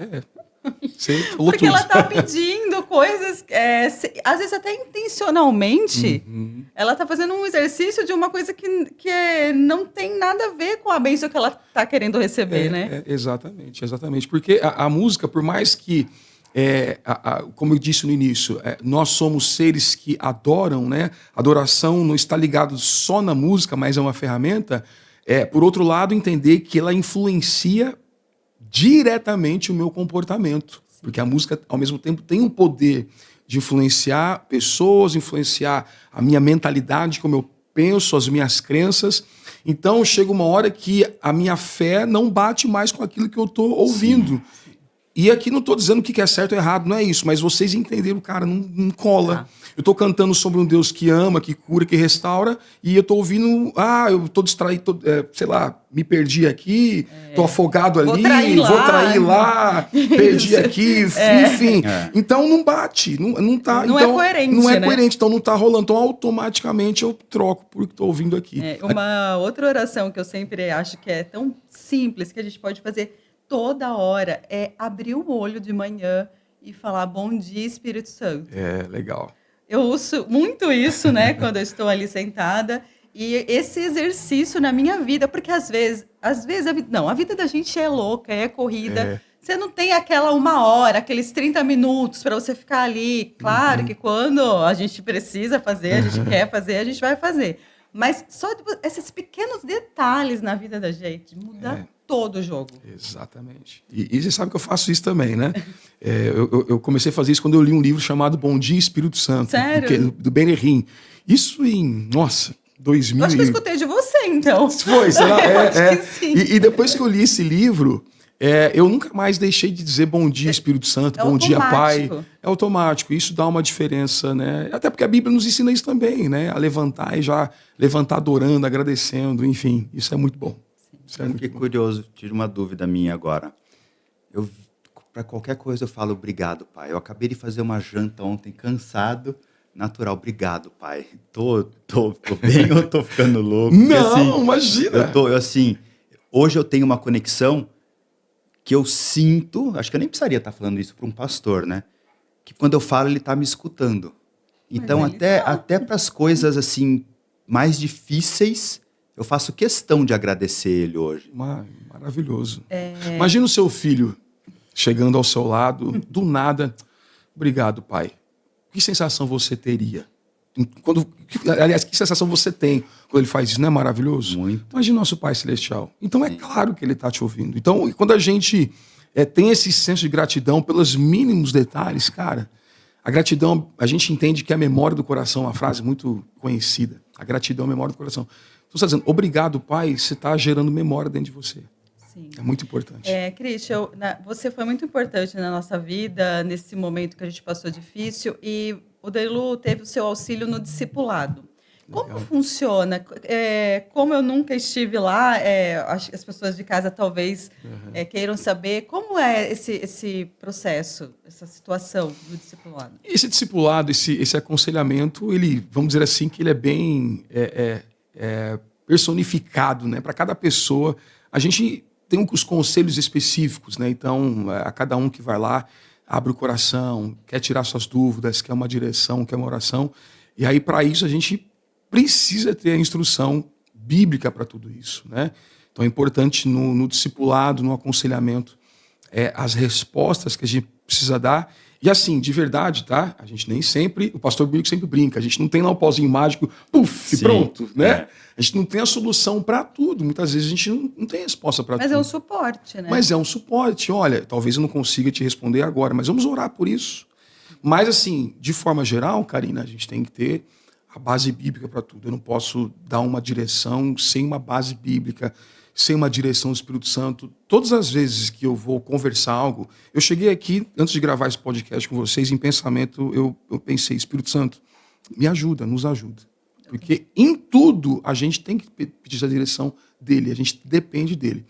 Você falou porque tudo. Ela está pedindo coisas, às vezes até intencionalmente, ela está fazendo um exercício de uma coisa que não tem nada a ver com a bênção que ela está querendo receber, né? Exatamente. Porque a música, por mais que, como eu disse no início, nós somos seres que adoram, né? Adoração não está ligado só na música, mas é uma ferramenta. Por outro lado, entender que ela influencia diretamente o meu comportamento. Porque a música, ao mesmo tempo, tem um poder de influenciar pessoas, influenciar a minha mentalidade, como eu penso, as minhas crenças. Então, chega uma hora que a minha fé não bate mais com aquilo que eu estou ouvindo. E aqui não estou dizendo o que é certo ou errado, não é isso, mas vocês entenderam, cara, não cola. Eu estou cantando sobre um Deus que ama, que cura, que restaura, e eu estou ouvindo, eu estou distraído, sei lá, me perdi aqui, estou afogado ali, vou trair lá, perdi aqui, enfim. Então não bate, não tá. Não então, é coerente, não é né? coerente, então não está rolando. Então automaticamente eu troco por que estou ouvindo aqui. Uma outra oração que eu sempre acho que é tão simples, que a gente pode fazer toda hora, é abrir o olho de manhã e falar bom dia, Espírito Santo. É, legal. Eu uso muito isso, né, quando eu estou ali sentada. E esse exercício na minha vida, porque às vezes a vida da gente é louca, é corrida. Você não tem aquela 1 hora, aqueles 30 minutos para você ficar ali. Claro que quando a gente precisa fazer, a gente quer fazer, a gente vai fazer. Mas só esses pequenos detalhes na vida da gente muda todo o jogo. Exatamente. E você sabe que eu faço isso também, né? Eu comecei a fazer isso quando eu li um livro chamado Bom Dia, Espírito Santo. Sério? Do Benihim. Isso em, 2000. Eu acho que eu escutei de você, então. Foi, sei lá. Eu acho que sim. E depois que eu li esse livro, eu nunca mais deixei de dizer bom dia, Espírito Santo, bom dia, Pai. É automático. Isso dá uma diferença, né? Até porque a Bíblia nos ensina isso também, né? A levantar e já levantar adorando, agradecendo, enfim. Isso é muito bom. Eu fiquei curioso, tive uma dúvida minha agora. Para qualquer coisa eu falo obrigado, Pai. Eu acabei de fazer uma janta ontem, cansado, natural. Obrigado, Pai. Tô bem ou tô ficando louco? Não, imagina. Hoje eu tenho uma conexão que eu sinto, acho que eu nem precisaria estar falando isso para um pastor, né? Que quando eu falo, ele está me escutando. Então, até para as coisas assim mais difíceis, eu faço questão de agradecer ele hoje. Maravilhoso. Imagina o seu filho chegando ao seu lado, do nada. Obrigado, pai. Que sensação você teria? Aliás, que sensação você tem quando ele faz isso? Não é maravilhoso? Muito. Imagina nosso Pai Celestial. Então, é claro que ele está te ouvindo. Então, quando a gente tem esse senso de gratidão pelos mínimos detalhes, cara, a gratidão, a gente entende que é a memória do coração, uma frase muito conhecida. A gratidão é a memória do coração. Então, você está dizendo, obrigado, Pai, você está gerando memória dentro de você. Sim. É muito importante. Christian, você foi muito importante na nossa vida, nesse momento que a gente passou difícil, e o Delu teve o seu auxílio no discipulado. Como funciona? Como eu nunca estive lá, acho que as pessoas de casa talvez queiram saber como é esse processo, essa situação do discipulado. Esse discipulado, esse aconselhamento, ele, vamos dizer assim, que ele é bem personificado, né? Para cada pessoa, a gente tem os conselhos específicos, né? Então, a cada um que vai lá, abre o coração, quer tirar suas dúvidas, quer uma direção, quer uma oração. E aí, para isso, a gente precisa ter a instrução bíblica para tudo isso, né? Então, é importante no discipulado, no aconselhamento, as respostas que a gente precisa dar. E assim, de verdade, tá? A gente nem sempre, o pastor Bíblico sempre brinca, a gente não tem lá um pauzinho mágico, puf, pronto, né? A gente não tem a solução para tudo. Muitas vezes a gente não tem resposta para tudo. Mas é um suporte, né? Mas é um suporte. Olha, talvez eu não consiga te responder agora, mas vamos orar por isso. Mas assim, de forma geral, Karina, a gente tem que ter a base bíblica para tudo. Eu não posso dar uma direção sem uma base bíblica, sem uma direção do Espírito Santo. Todas as vezes que eu vou conversar algo, eu cheguei aqui, antes de gravar esse podcast com vocês, em pensamento, eu pensei, Espírito Santo, me ajuda, nos ajuda. Porque em tudo a gente tem que pedir a direção dele, a gente depende dele.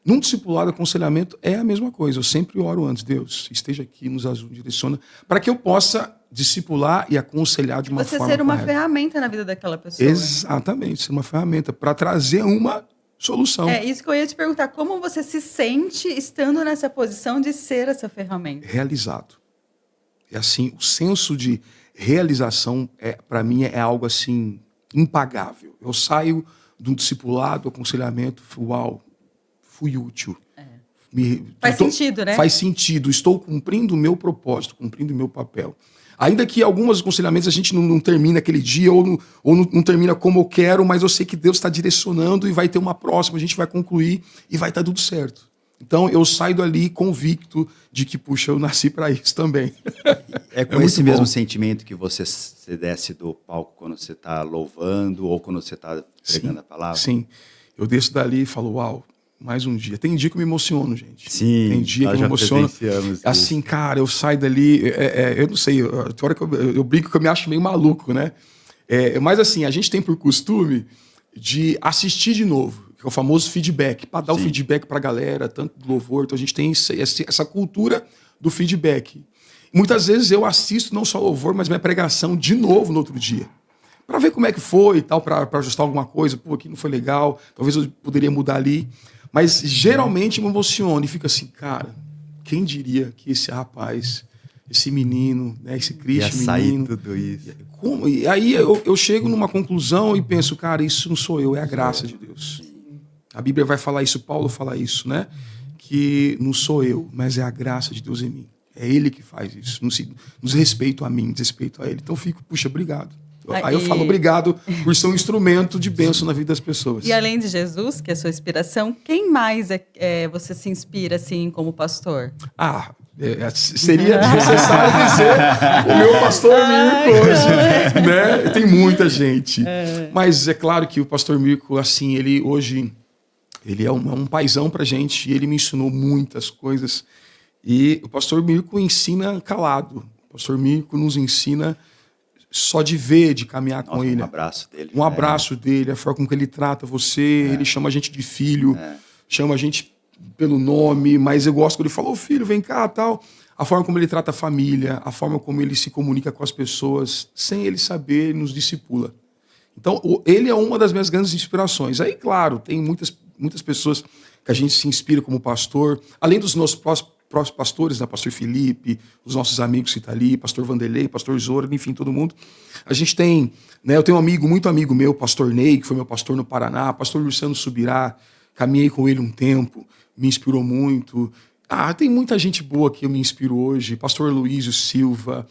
Num discipulado, aconselhamento é a mesma coisa. Eu sempre oro antes, Deus, esteja aqui, nos ajude, direciona, para que eu possa discipular e aconselhar de uma forma correta. Você ser uma ferramenta na vida daquela pessoa. Exatamente, ser uma ferramenta para trazer uma solução. É isso que eu ia te perguntar. Como você se sente estando nessa posição de ser essa ferramenta? Realizado. É assim, o senso de realização, para mim, é algo assim impagável. Eu saio de um discipulado, aconselhamento, uau, fui útil. Faz sentido, né? Faz sentido. Estou cumprindo o meu propósito, cumprindo o meu papel. Ainda que alguns aconselhamentos a gente não termina aquele dia ou não termina como eu quero, mas eu sei que Deus está direcionando e vai ter uma próxima, a gente vai concluir e vai estar tudo certo. Então eu saio dali convicto de que, puxa, eu nasci para isso também. É com esse mesmo sentimento que você desce do palco quando você está louvando ou quando você está pregando a palavra? Sim. Eu desço dali e falo, uau, mais um dia. Tem dia que eu me emociono, gente. Sim, tem dia que eu me emociono. Assim, cara, eu saio dali, eu não sei, tem hora que eu brinco que eu me acho meio maluco, né? Mas assim, a gente tem por costume de assistir de novo, que é o famoso feedback, para dar o feedback para a galera, tanto do louvor. Então a gente tem essa cultura do feedback. Muitas vezes eu assisto não só louvor, mas minha pregação de novo no outro dia, para ver como é que foi e tal, para ajustar alguma coisa. Pô, aqui não foi legal, talvez eu poderia mudar ali. Mas geralmente me emociono e fico assim, cara, quem diria que esse rapaz, esse menino, né, esse Cristo menino... tudo isso. E aí eu chego numa conclusão e penso, cara, isso não sou eu, é a graça de Deus. A Bíblia vai falar isso, Paulo fala isso, né? Que não sou eu, mas é a graça de Deus em mim. É Ele que faz isso. Não diz respeito a mim, diz respeito a Ele. Então eu fico, puxa, obrigado. Aí eu falo obrigado por ser um instrumento de bênção na vida das pessoas. E além de Jesus, que é a sua inspiração, quem mais você se inspira assim como pastor? Seria necessário dizer o meu pastor Mirko hoje, né? Tem muita gente. Mas é claro que o pastor Mirko, assim, ele hoje é um paizão pra gente e ele me ensinou muitas coisas. E o pastor Mirko ensina calado. O pastor Mirko nos ensina só de ver, de caminhar com ele. Um abraço dele. Um abraço dele, a forma com que ele trata você, ele chama a gente de filho, chama a gente pelo nome, mas eu gosto quando ele fala, filho, vem cá, tal. A forma como ele trata a família, a forma como ele se comunica com as pessoas, sem ele saber, ele nos discipula. Então, ele é uma das minhas grandes inspirações. Aí, claro, tem muitas pessoas que a gente se inspira como pastor, além dos nossos próximos pastores, né? Pastor Felipe, os nossos amigos que estão ali, pastor Vanderlei, pastor Zora, enfim, todo mundo. A gente tem, né? Eu tenho muito amigo meu, pastor Ney, que foi meu pastor no Paraná, pastor Luciano Subirá, caminhei com ele um tempo, me inspirou muito. Tem muita gente boa que eu me inspiro hoje, pastor Luísio Silva,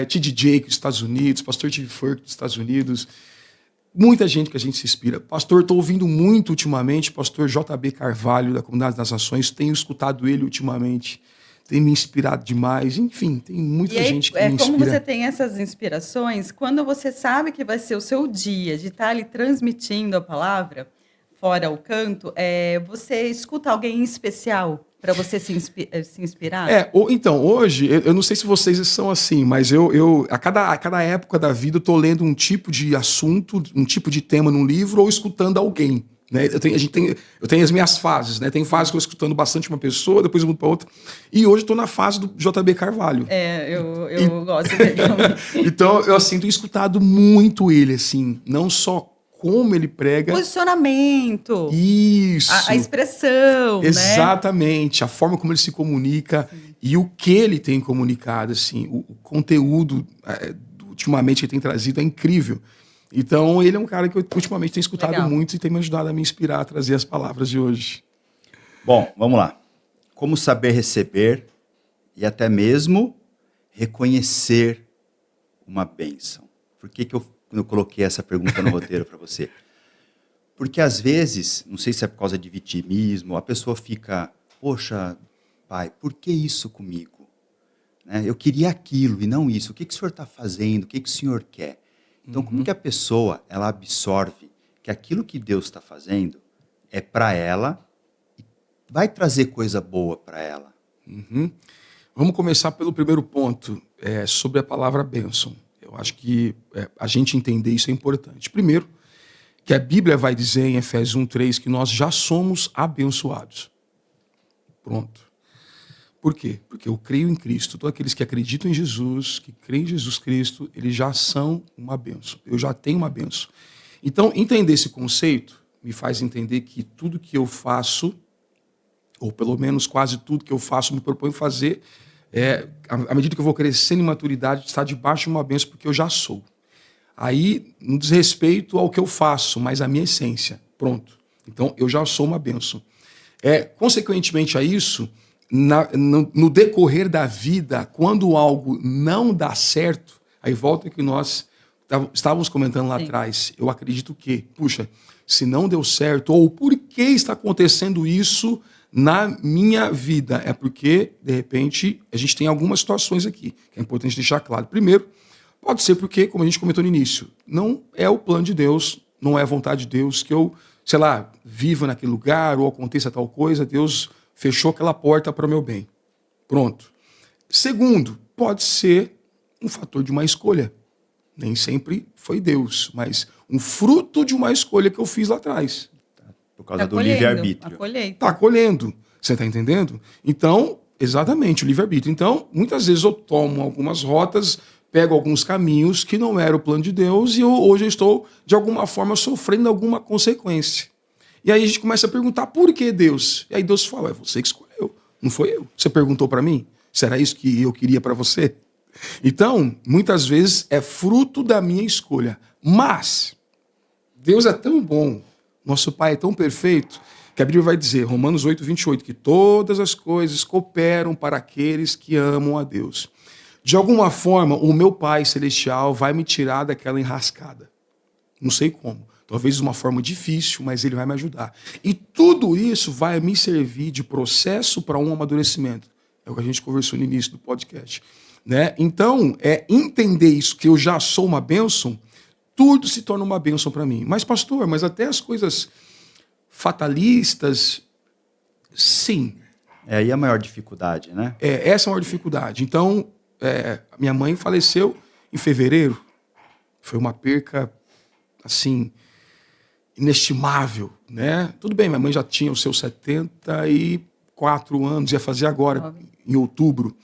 T.D. Jakes dos Estados Unidos, pastor T.D. Furk dos Estados Unidos, muita gente que a gente se inspira. Pastor, estou ouvindo muito ultimamente, pastor J.B. Carvalho, da Comunidade das Nações, tenho escutado ele ultimamente, tem me inspirado demais. Enfim, tem muita gente que me inspira. Como você tem essas inspirações, quando você sabe que vai ser o seu dia de estar ali transmitindo a palavra, fora o canto, você escuta alguém em especial para você se inspirar? Então, hoje, eu não sei se vocês são assim, mas a cada época da vida eu estou lendo um tipo de assunto, um tipo de tema num livro ou escutando alguém. Né? Eu tenho as minhas fases, né? Tem fases que eu estou escutando bastante uma pessoa, depois eu mudo para outra. E hoje estou na fase do J.B. Carvalho. Eu gosto dele também. Então, eu tenho escutado muito ele, assim, não só como ele prega. Posicionamento. Isso. A expressão, exatamente, né? A forma como ele se comunica e o que ele tem comunicado, assim, o conteúdo ultimamente que ele tem trazido é incrível. Então, ele é um cara que eu ultimamente tenho escutado muito e tem me ajudado a me inspirar a trazer as palavras de hoje. Bom, vamos lá. Como saber receber e até mesmo reconhecer uma bênção? Por que eu coloquei essa pergunta no roteiro para você? Porque às vezes, não sei se é por causa de vitimismo, a pessoa fica, poxa, pai, por que isso comigo? Né? Eu queria aquilo e não isso. O que o senhor está fazendo? O que o senhor quer? Então, como que a pessoa ela absorve que aquilo que Deus está fazendo é para ela e vai trazer coisa boa para ela? Vamos começar pelo primeiro ponto, sobre a palavra bênção. Eu acho que a gente entender isso é importante. Primeiro, que a Bíblia vai dizer em Efésios 1:3 que nós já somos abençoados. Pronto. Por quê? Porque eu creio em Cristo. Todos aqueles que acreditam em Jesus, que creem em Jesus Cristo, eles já são uma bênção. Eu já tenho uma bênção. Então, entender esse conceito me faz entender que tudo que eu faço, ou pelo menos quase tudo que eu faço, me proponho fazer, à medida que eu vou crescendo em maturidade, está debaixo de uma bênção, porque eu já sou. Aí, não diz respeito ao que eu faço, mas à minha essência. Pronto. Então, eu já sou uma bênção. Consequentemente a isso, no decorrer da vida, quando algo não dá certo, aí volta que nós estávamos comentando lá atrás, eu acredito que, puxa, se não deu certo, ou por que está acontecendo isso na minha vida? É porque, de repente, a gente tem algumas situações aqui, que é importante deixar claro. Primeiro, pode ser porque, como a gente comentou no início, não é o plano de Deus, não é a vontade de Deus que eu sei lá, viva naquele lugar ou aconteça tal coisa, Deus fechou aquela porta para o meu bem. Pronto. Segundo, pode ser um fator de uma escolha. Nem sempre foi Deus, mas um fruto de uma escolha que eu fiz lá atrás. Por causa do livre-arbítrio. Está colhendo. Você está entendendo? Então, exatamente, o livre-arbítrio. Então, muitas vezes eu tomo algumas rotas, pego alguns caminhos que não era o plano de Deus e hoje eu estou, de alguma forma, sofrendo alguma consequência. E aí a gente começa a perguntar, por que Deus? E aí Deus fala, é você que escolheu, não foi eu. Você perguntou para mim? Será isso que eu queria para você? Então, muitas vezes é fruto da minha escolha. Mas, Deus é tão bom, nosso Pai é tão perfeito, que a Bíblia vai dizer, Romanos 8, 28, que todas as coisas cooperam para aqueles que amam a Deus. De alguma forma, o meu Pai Celestial vai me tirar daquela enrascada. Não sei como. Talvez de uma forma difícil, mas Ele vai me ajudar. E tudo isso vai me servir de processo para um amadurecimento. É o que a gente conversou no início do podcast. Né? Então, entender isso, que eu já sou uma bênção, tudo se torna uma bênção para mim. Mas, pastor, mas até as coisas fatalistas, sim. É aí a maior dificuldade, né? Essa é a maior dificuldade. Então, minha mãe faleceu em fevereiro. Foi uma perca, assim, inestimável, né? Tudo bem, minha mãe já tinha os seus 74 anos, ia fazer agora, em outubro.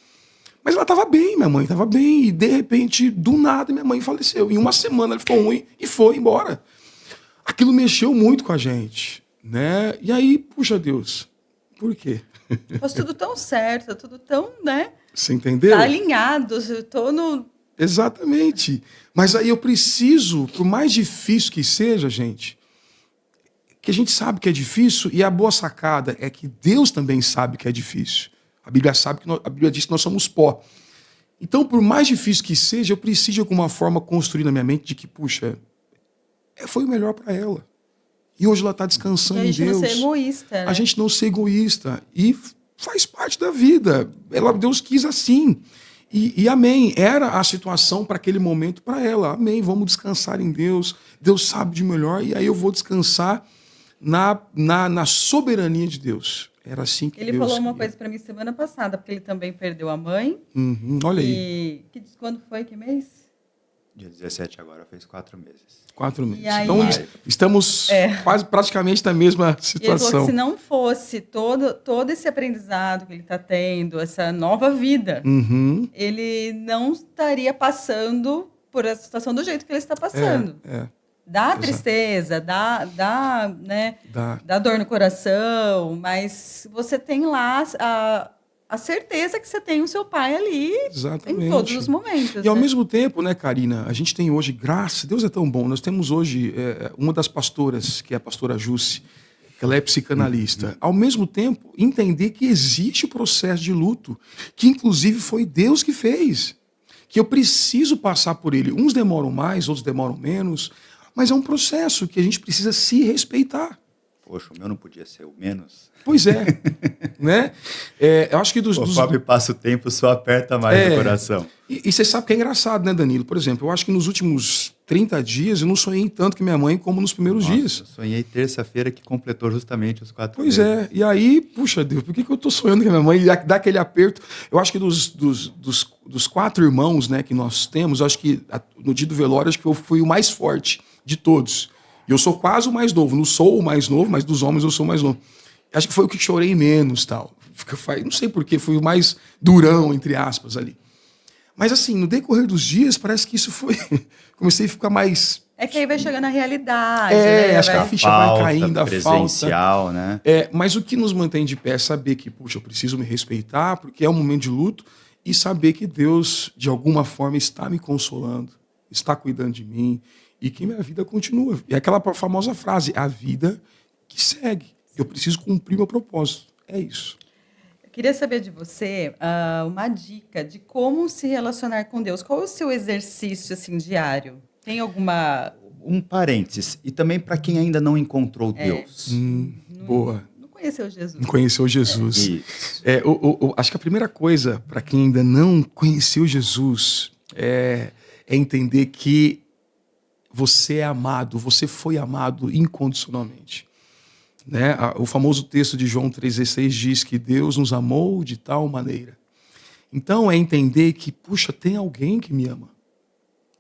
Mas ela estava bem, minha mãe estava bem. E, de repente, do nada, minha mãe faleceu. Em uma semana, ela ficou ruim e foi embora. Aquilo mexeu muito com a gente, né? E aí, puxa Deus, por quê? Mas tudo tão certo, tudo tão, né? Você entendeu? Tá alinhado, eu tô no... Exatamente. Mas aí eu preciso, por mais difícil que seja, gente, que a gente sabe que é difícil, e a boa sacada é que Deus também sabe que é difícil. A Bíblia sabe que a Bíblia diz que nós somos pó. Então, por mais difícil que seja, eu preciso de alguma forma construir na minha mente de que, puxa, foi o melhor para ela. E hoje ela está descansando em Deus. A gente não ser egoísta, né? A gente não ser egoísta. E faz parte da vida. Deus quis assim. E amém. Era a situação para aquele momento para ela. Amém. Vamos descansar em Deus. Deus sabe de melhor. E aí eu vou descansar na soberania de Deus. Era assim que Ele Deus falou uma queria. coisa para mim semana passada, porque ele também perdeu a mãe. Olha aí. Quando foi? Que mês? Dia 17 agora, fez 4 meses. 4 meses. aí- Então, estamos quase praticamente na mesma E ele falou situação. que se não fosse todo esse aprendizado que ele está tendo, essa nova vida, ele não estaria passando por essa situação do jeito que ele está passando. Dá Exato. tristeza, né, dá dor no coração, mas você tem lá a certeza que você tem o seu pai ali Exatamente. em todos os momentos. E ao né? mesmo tempo, né, Karina, a gente tem hoje, Deus é tão bom, nós temos hoje uma das pastoras, que é a pastora Jussi, que ela é psicanalista. Ao mesmo tempo, entender que existe o processo de luto, que inclusive foi Deus que fez, que eu preciso passar por ele. Uns demoram mais, outros demoram menos, mas é um processo que a gente precisa se respeitar. Poxa, o meu não podia ser o menos. Pois é. Né? Eu acho que Conforme passa o tempo, só aperta mais o coração. E você sabe que é engraçado, né, Danilo? Por exemplo, eu acho que nos últimos 30 dias eu não sonhei tanto com minha mãe como nos primeiros dias. Eu sonhei terça-feira que completou justamente os 4 Pois meses. E aí, puxa Deus, por que eu tô sonhando com a minha mãe? E dá aquele aperto. Eu acho que dos 4 irmãos, né, que nós temos, eu acho que no dia do velório, acho que eu fui o mais forte de todos. E eu sou quase o mais novo. Não sou o mais novo, mas dos homens eu sou o mais novo. Acho que foi o que chorei menos, tal. Não sei porquê, fui o mais durão, entre aspas, ali. Mas assim, no decorrer dos dias, parece que isso foi... Comecei a ficar mais... É que aí vai chegando a realidade, né? Acho que a ficha vai caindo, a presencial, falta. né? Mas o que nos mantém de pé é saber que, puxa, eu preciso me respeitar, porque é um momento de luto, e saber que Deus, de alguma forma, está me consolando, está cuidando de mim, e que minha vida continua. E aquela famosa frase, a vida que segue. Eu preciso cumprir meu propósito. É isso. Eu queria saber de você uma dica de como se relacionar com Deus. Qual é o seu exercício assim, diário? Tem alguma... Um parênteses. E também para quem ainda não encontrou Deus. Boa. Não conheceu Jesus. Não conheceu Jesus. Isso. Acho que a primeira coisa, para quem ainda não conheceu Jesus, é entender que você é amado, você foi amado incondicionalmente. Né? O famoso texto de João 3,16 diz que Deus nos amou de tal maneira. Então é entender que, puxa, tem alguém que me ama.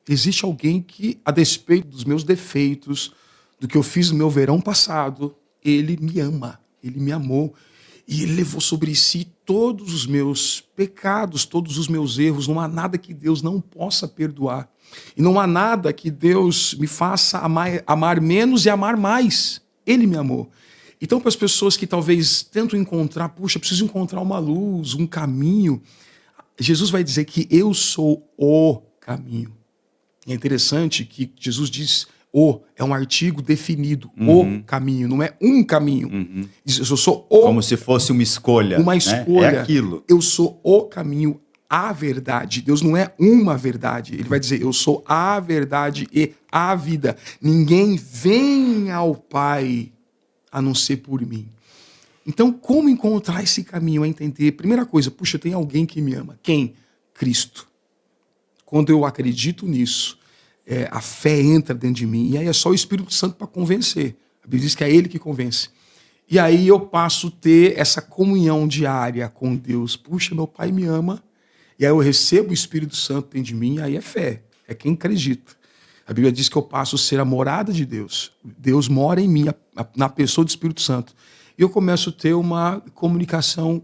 Existe alguém que, a despeito dos meus defeitos, do que eu fiz no meu verão passado, ele me ama, ele me amou. E ele levou sobre si todos os meus pecados, todos os meus erros. Não há nada que Deus não possa perdoar. E não há nada que Deus me faça amar menos e amar mais. Ele me amou. Então, para as pessoas que talvez tentam encontrar, puxa, preciso encontrar uma luz, um caminho, Jesus vai dizer que eu sou o caminho. E é interessante que Jesus diz é um artigo definido, o caminho, não é um caminho. Eu sou o... Como se fosse uma escolha. Uma escolha. É aquilo. Eu sou o caminho, a verdade. Deus não é uma verdade. Ele vai dizer, eu sou a verdade e a vida. Ninguém vem ao Pai a não ser por mim. Então, como encontrar esse caminho? É entender, primeira coisa, puxa, tem alguém que me ama. Quem? Cristo. Quando eu acredito nisso, a fé entra dentro de mim. E aí é só o Espírito Santo para convencer. A Bíblia diz que é ele que convence. E aí eu passo a ter essa comunhão diária com Deus. Puxa, meu Pai me ama. E aí eu recebo o Espírito Santo dentro de mim. E aí é fé. É quem acredita. A Bíblia diz que eu passo a ser a morada de Deus. Deus mora em mim, na pessoa do Espírito Santo. E eu começo a ter uma comunicação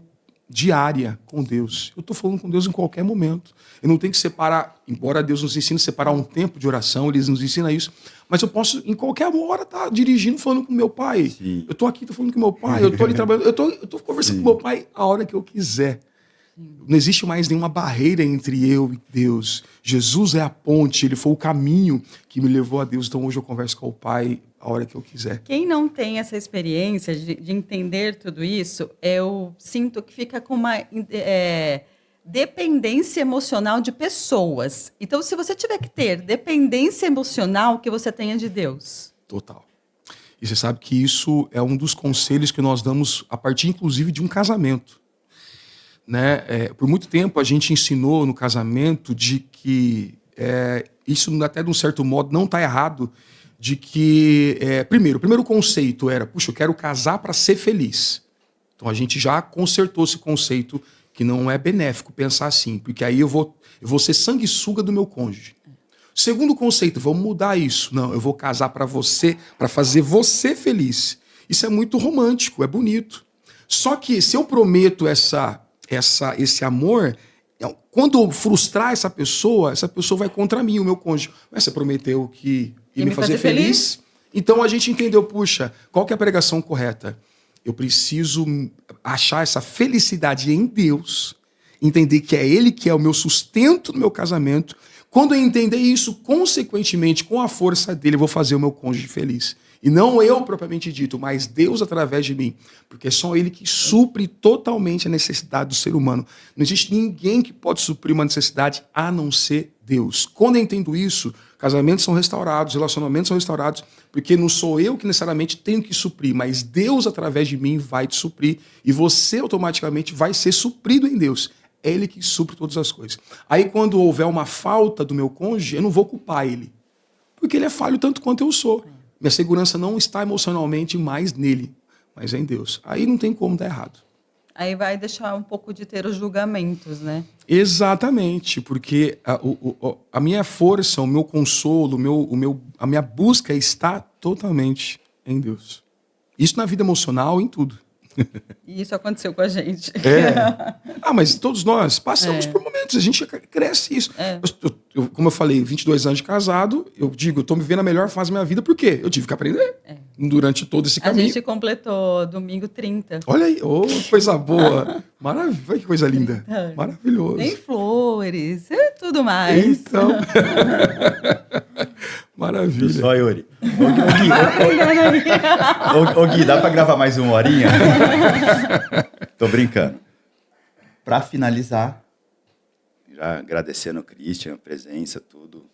diária com Deus. Eu estou falando com Deus em qualquer momento. Eu não tenho que separar, embora Deus nos ensine a separar um tempo de oração, Ele nos ensina isso, mas eu posso, em qualquer hora, estar dirigindo, falando com meu pai. Sim. Eu estou aqui, estou falando com meu pai, eu estou ali trabalhando, eu estou conversando com meu pai a hora que eu quiser. Não existe mais nenhuma barreira entre eu e Deus. Jesus é a ponte, Ele foi o caminho que me levou a Deus. Então hoje eu converso com o Pai a hora que eu quiser. Quem não tem essa experiência de entender tudo isso, eu sinto que fica com uma dependência emocional de pessoas. Então, se você tiver que ter dependência emocional, que você tenha de Deus. Total. E você sabe que isso é um dos conselhos que nós damos a partir, inclusive, de um casamento. Né? Por muito tempo a gente ensinou no casamento de que isso até de um certo modo não está errado, de que o primeiro conceito era, puxa, eu quero casar para ser feliz. Então a gente já consertou esse conceito que não é benéfico pensar assim, porque aí eu vou ser sanguessuga do meu cônjuge. Segundo conceito, vamos mudar isso. Não, eu vou casar para você, para fazer você feliz. Isso é muito romântico, é bonito. Só que se eu prometo esse amor, quando eu frustrar essa pessoa vai contra mim, o meu cônjuge. Mas você prometeu que ia me fazer feliz? Então a gente entendeu, puxa, qual que é a pregação correta? Eu preciso achar essa felicidade em Deus, entender que é Ele que é o meu sustento no meu casamento. Quando eu entender isso, consequentemente, com a força dele, eu vou fazer o meu cônjuge feliz. E não eu propriamente dito, mas Deus através de mim. Porque é só Ele que supre totalmente a necessidade do ser humano. Não existe ninguém que pode suprir uma necessidade a não ser Deus. Quando eu entendo isso, casamentos são restaurados, relacionamentos são restaurados, porque não sou eu que necessariamente tenho que suprir, mas Deus através de mim vai te suprir e você automaticamente vai ser suprido em Deus. É Ele que supre todas as coisas. Aí quando houver uma falta do meu cônjuge, eu não vou culpar ele, porque ele é falho tanto quanto eu sou. Minha segurança não está emocionalmente mais nele, mas é em Deus. Aí não tem como dar errado. Aí vai deixar um pouco de ter os julgamentos, né? Exatamente, porque a minha força, o meu consolo, a minha busca está totalmente em Deus. Isso na vida emocional, em tudo. E isso aconteceu com a gente. Mas todos nós passamos por momentos, a gente cresce isso. Como eu falei, 22 anos de casado, eu digo, eu estou me vendo a melhor fase da minha vida, por quê? Eu tive que aprender durante todo esse caminho. A gente completou domingo 30. Olha aí, coisa boa. Maravilha, que coisa linda. Maravilhoso. Tem flores, tudo mais. Então, maravilha. Só, Yuri. Ô Gui, dá pra gravar mais uma horinha? Tô brincando. Pra finalizar, já agradecendo o Christian, a presença, tudo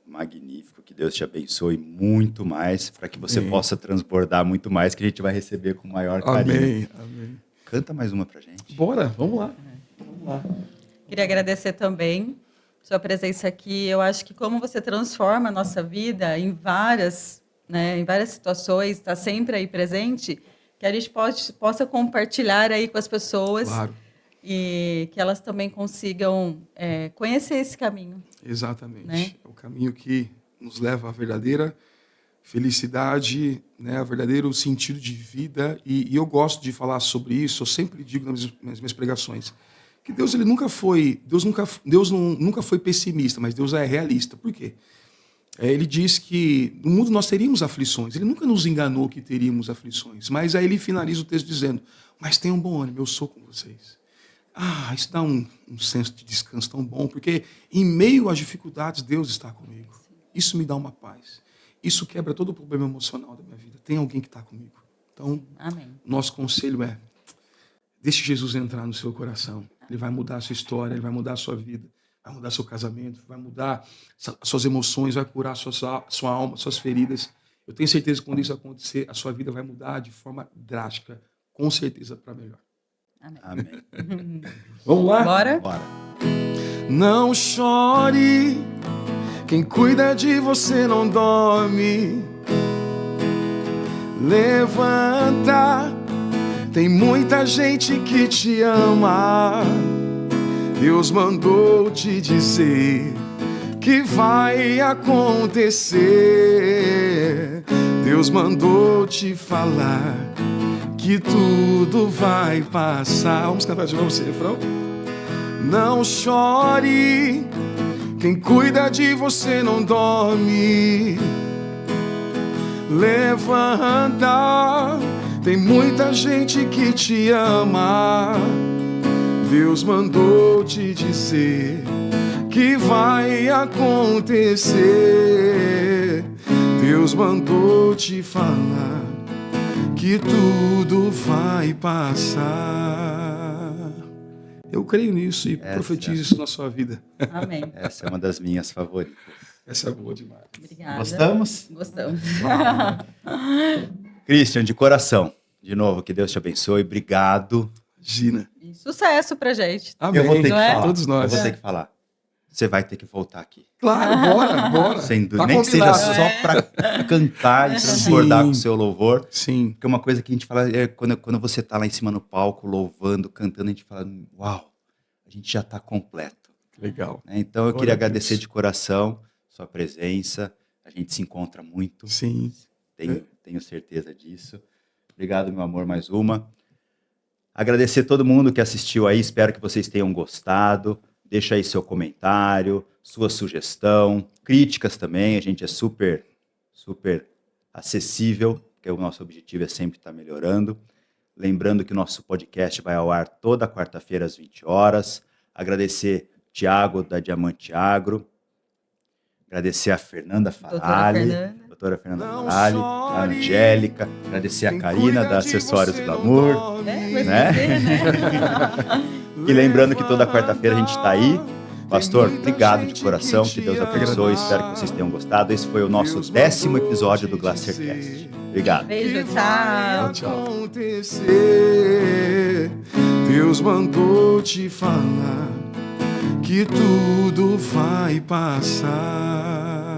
magnífico, que Deus te abençoe muito mais, para que você possa transbordar muito mais, que a gente vai receber com maior carinho. Amém. Canta mais uma pra gente. Bora, vamos lá. Queria agradecer também sua presença aqui. Eu acho que como você transforma a nossa vida em várias situações, está sempre aí presente, que a gente possa compartilhar aí com as pessoas. Claro. E que elas também consigam conhecer esse caminho. Exatamente. Né? É o caminho que nos leva à verdadeira felicidade, né, ao verdadeiro sentido de vida. E eu gosto de falar sobre isso. Eu sempre digo nas minhas pregações que Deus nunca foi pessimista, mas Deus é realista. Por quê? Ele diz que no mundo nós teríamos aflições. Ele nunca nos enganou que teríamos aflições. Mas aí ele finaliza o texto dizendo: mas tenham bom ânimo, eu sou com vocês. Isso dá um senso de descanso tão bom, porque em meio às dificuldades, Deus está comigo. Isso me dá uma paz. Isso quebra todo o problema emocional da minha vida. Tem alguém que está comigo. Então, Amém. Nosso conselho é: deixe Jesus entrar no seu coração. Ele vai mudar a sua história, ele vai mudar a sua vida, vai mudar seu casamento, vai mudar suas emoções, vai curar sua alma, suas feridas. Eu tenho certeza que quando isso acontecer, a sua vida vai mudar de forma drástica, com certeza para melhor. Amém. Amém. Vamos lá? Bora? Bora. Não chore, quem cuida de você não dorme. Levanta, tem muita gente que te ama. Deus mandou te dizer que vai acontecer. Deus mandou te falar que tudo vai passar. Vamos cantar de novo esse refrão? Não chore, quem cuida de você não dorme. Levanta, tem muita gente que te ama. Deus mandou te dizer que vai acontecer. Deus mandou te falar que tudo vai passar. Eu creio nisso e profetizo isso na sua vida. Amém. Essa é uma das minhas favoritas. Essa é boa demais. Obrigada. Gostamos? Gostamos. Christian, de coração, de novo, que Deus te abençoe. Obrigado. Gina. E sucesso pra gente. Amém. Eu vou ter que Não é? falar. Todos nós. Eu vou ter que falar. Você vai ter que voltar aqui. Claro, bora. Sem dúvida. Tá Nem que seja combinado. só para cantar e transbordar Sim. com o seu louvor. Sim. Porque uma coisa que a gente fala é quando você tá lá em cima no palco, louvando, cantando, a gente fala: uau, a gente já tá completo. Legal. Né? Então eu Glória queria a Deus. agradecer de coração sua presença. A gente se encontra muito. Sim. Tenho certeza disso. Obrigado, meu amor, mais uma. Agradecer todo mundo que assistiu aí. Espero que vocês tenham gostado. Deixa aí seu comentário, sua sugestão, críticas também. A gente é super acessível, porque o nosso objetivo é sempre estar melhorando. Lembrando que o nosso podcast vai ao ar toda quarta-feira às 20 horas. Agradecer Tiago, da Diamante Agro. Agradecer a Fernanda Farali, doutora Fernanda Farali, a Angélica. Agradecer a Karina, da Acessórios Glamour. Vai Né? esquecer, né? E lembrando que toda quarta-feira a gente está aí. Pastor, obrigado de coração, que Deus abençoe, espero que vocês tenham gostado. Esse foi o nosso 10º episódio do Glacercast. Obrigado. Beijo, tchau. Acontecer, Deus mandou te falar que tudo vai passar.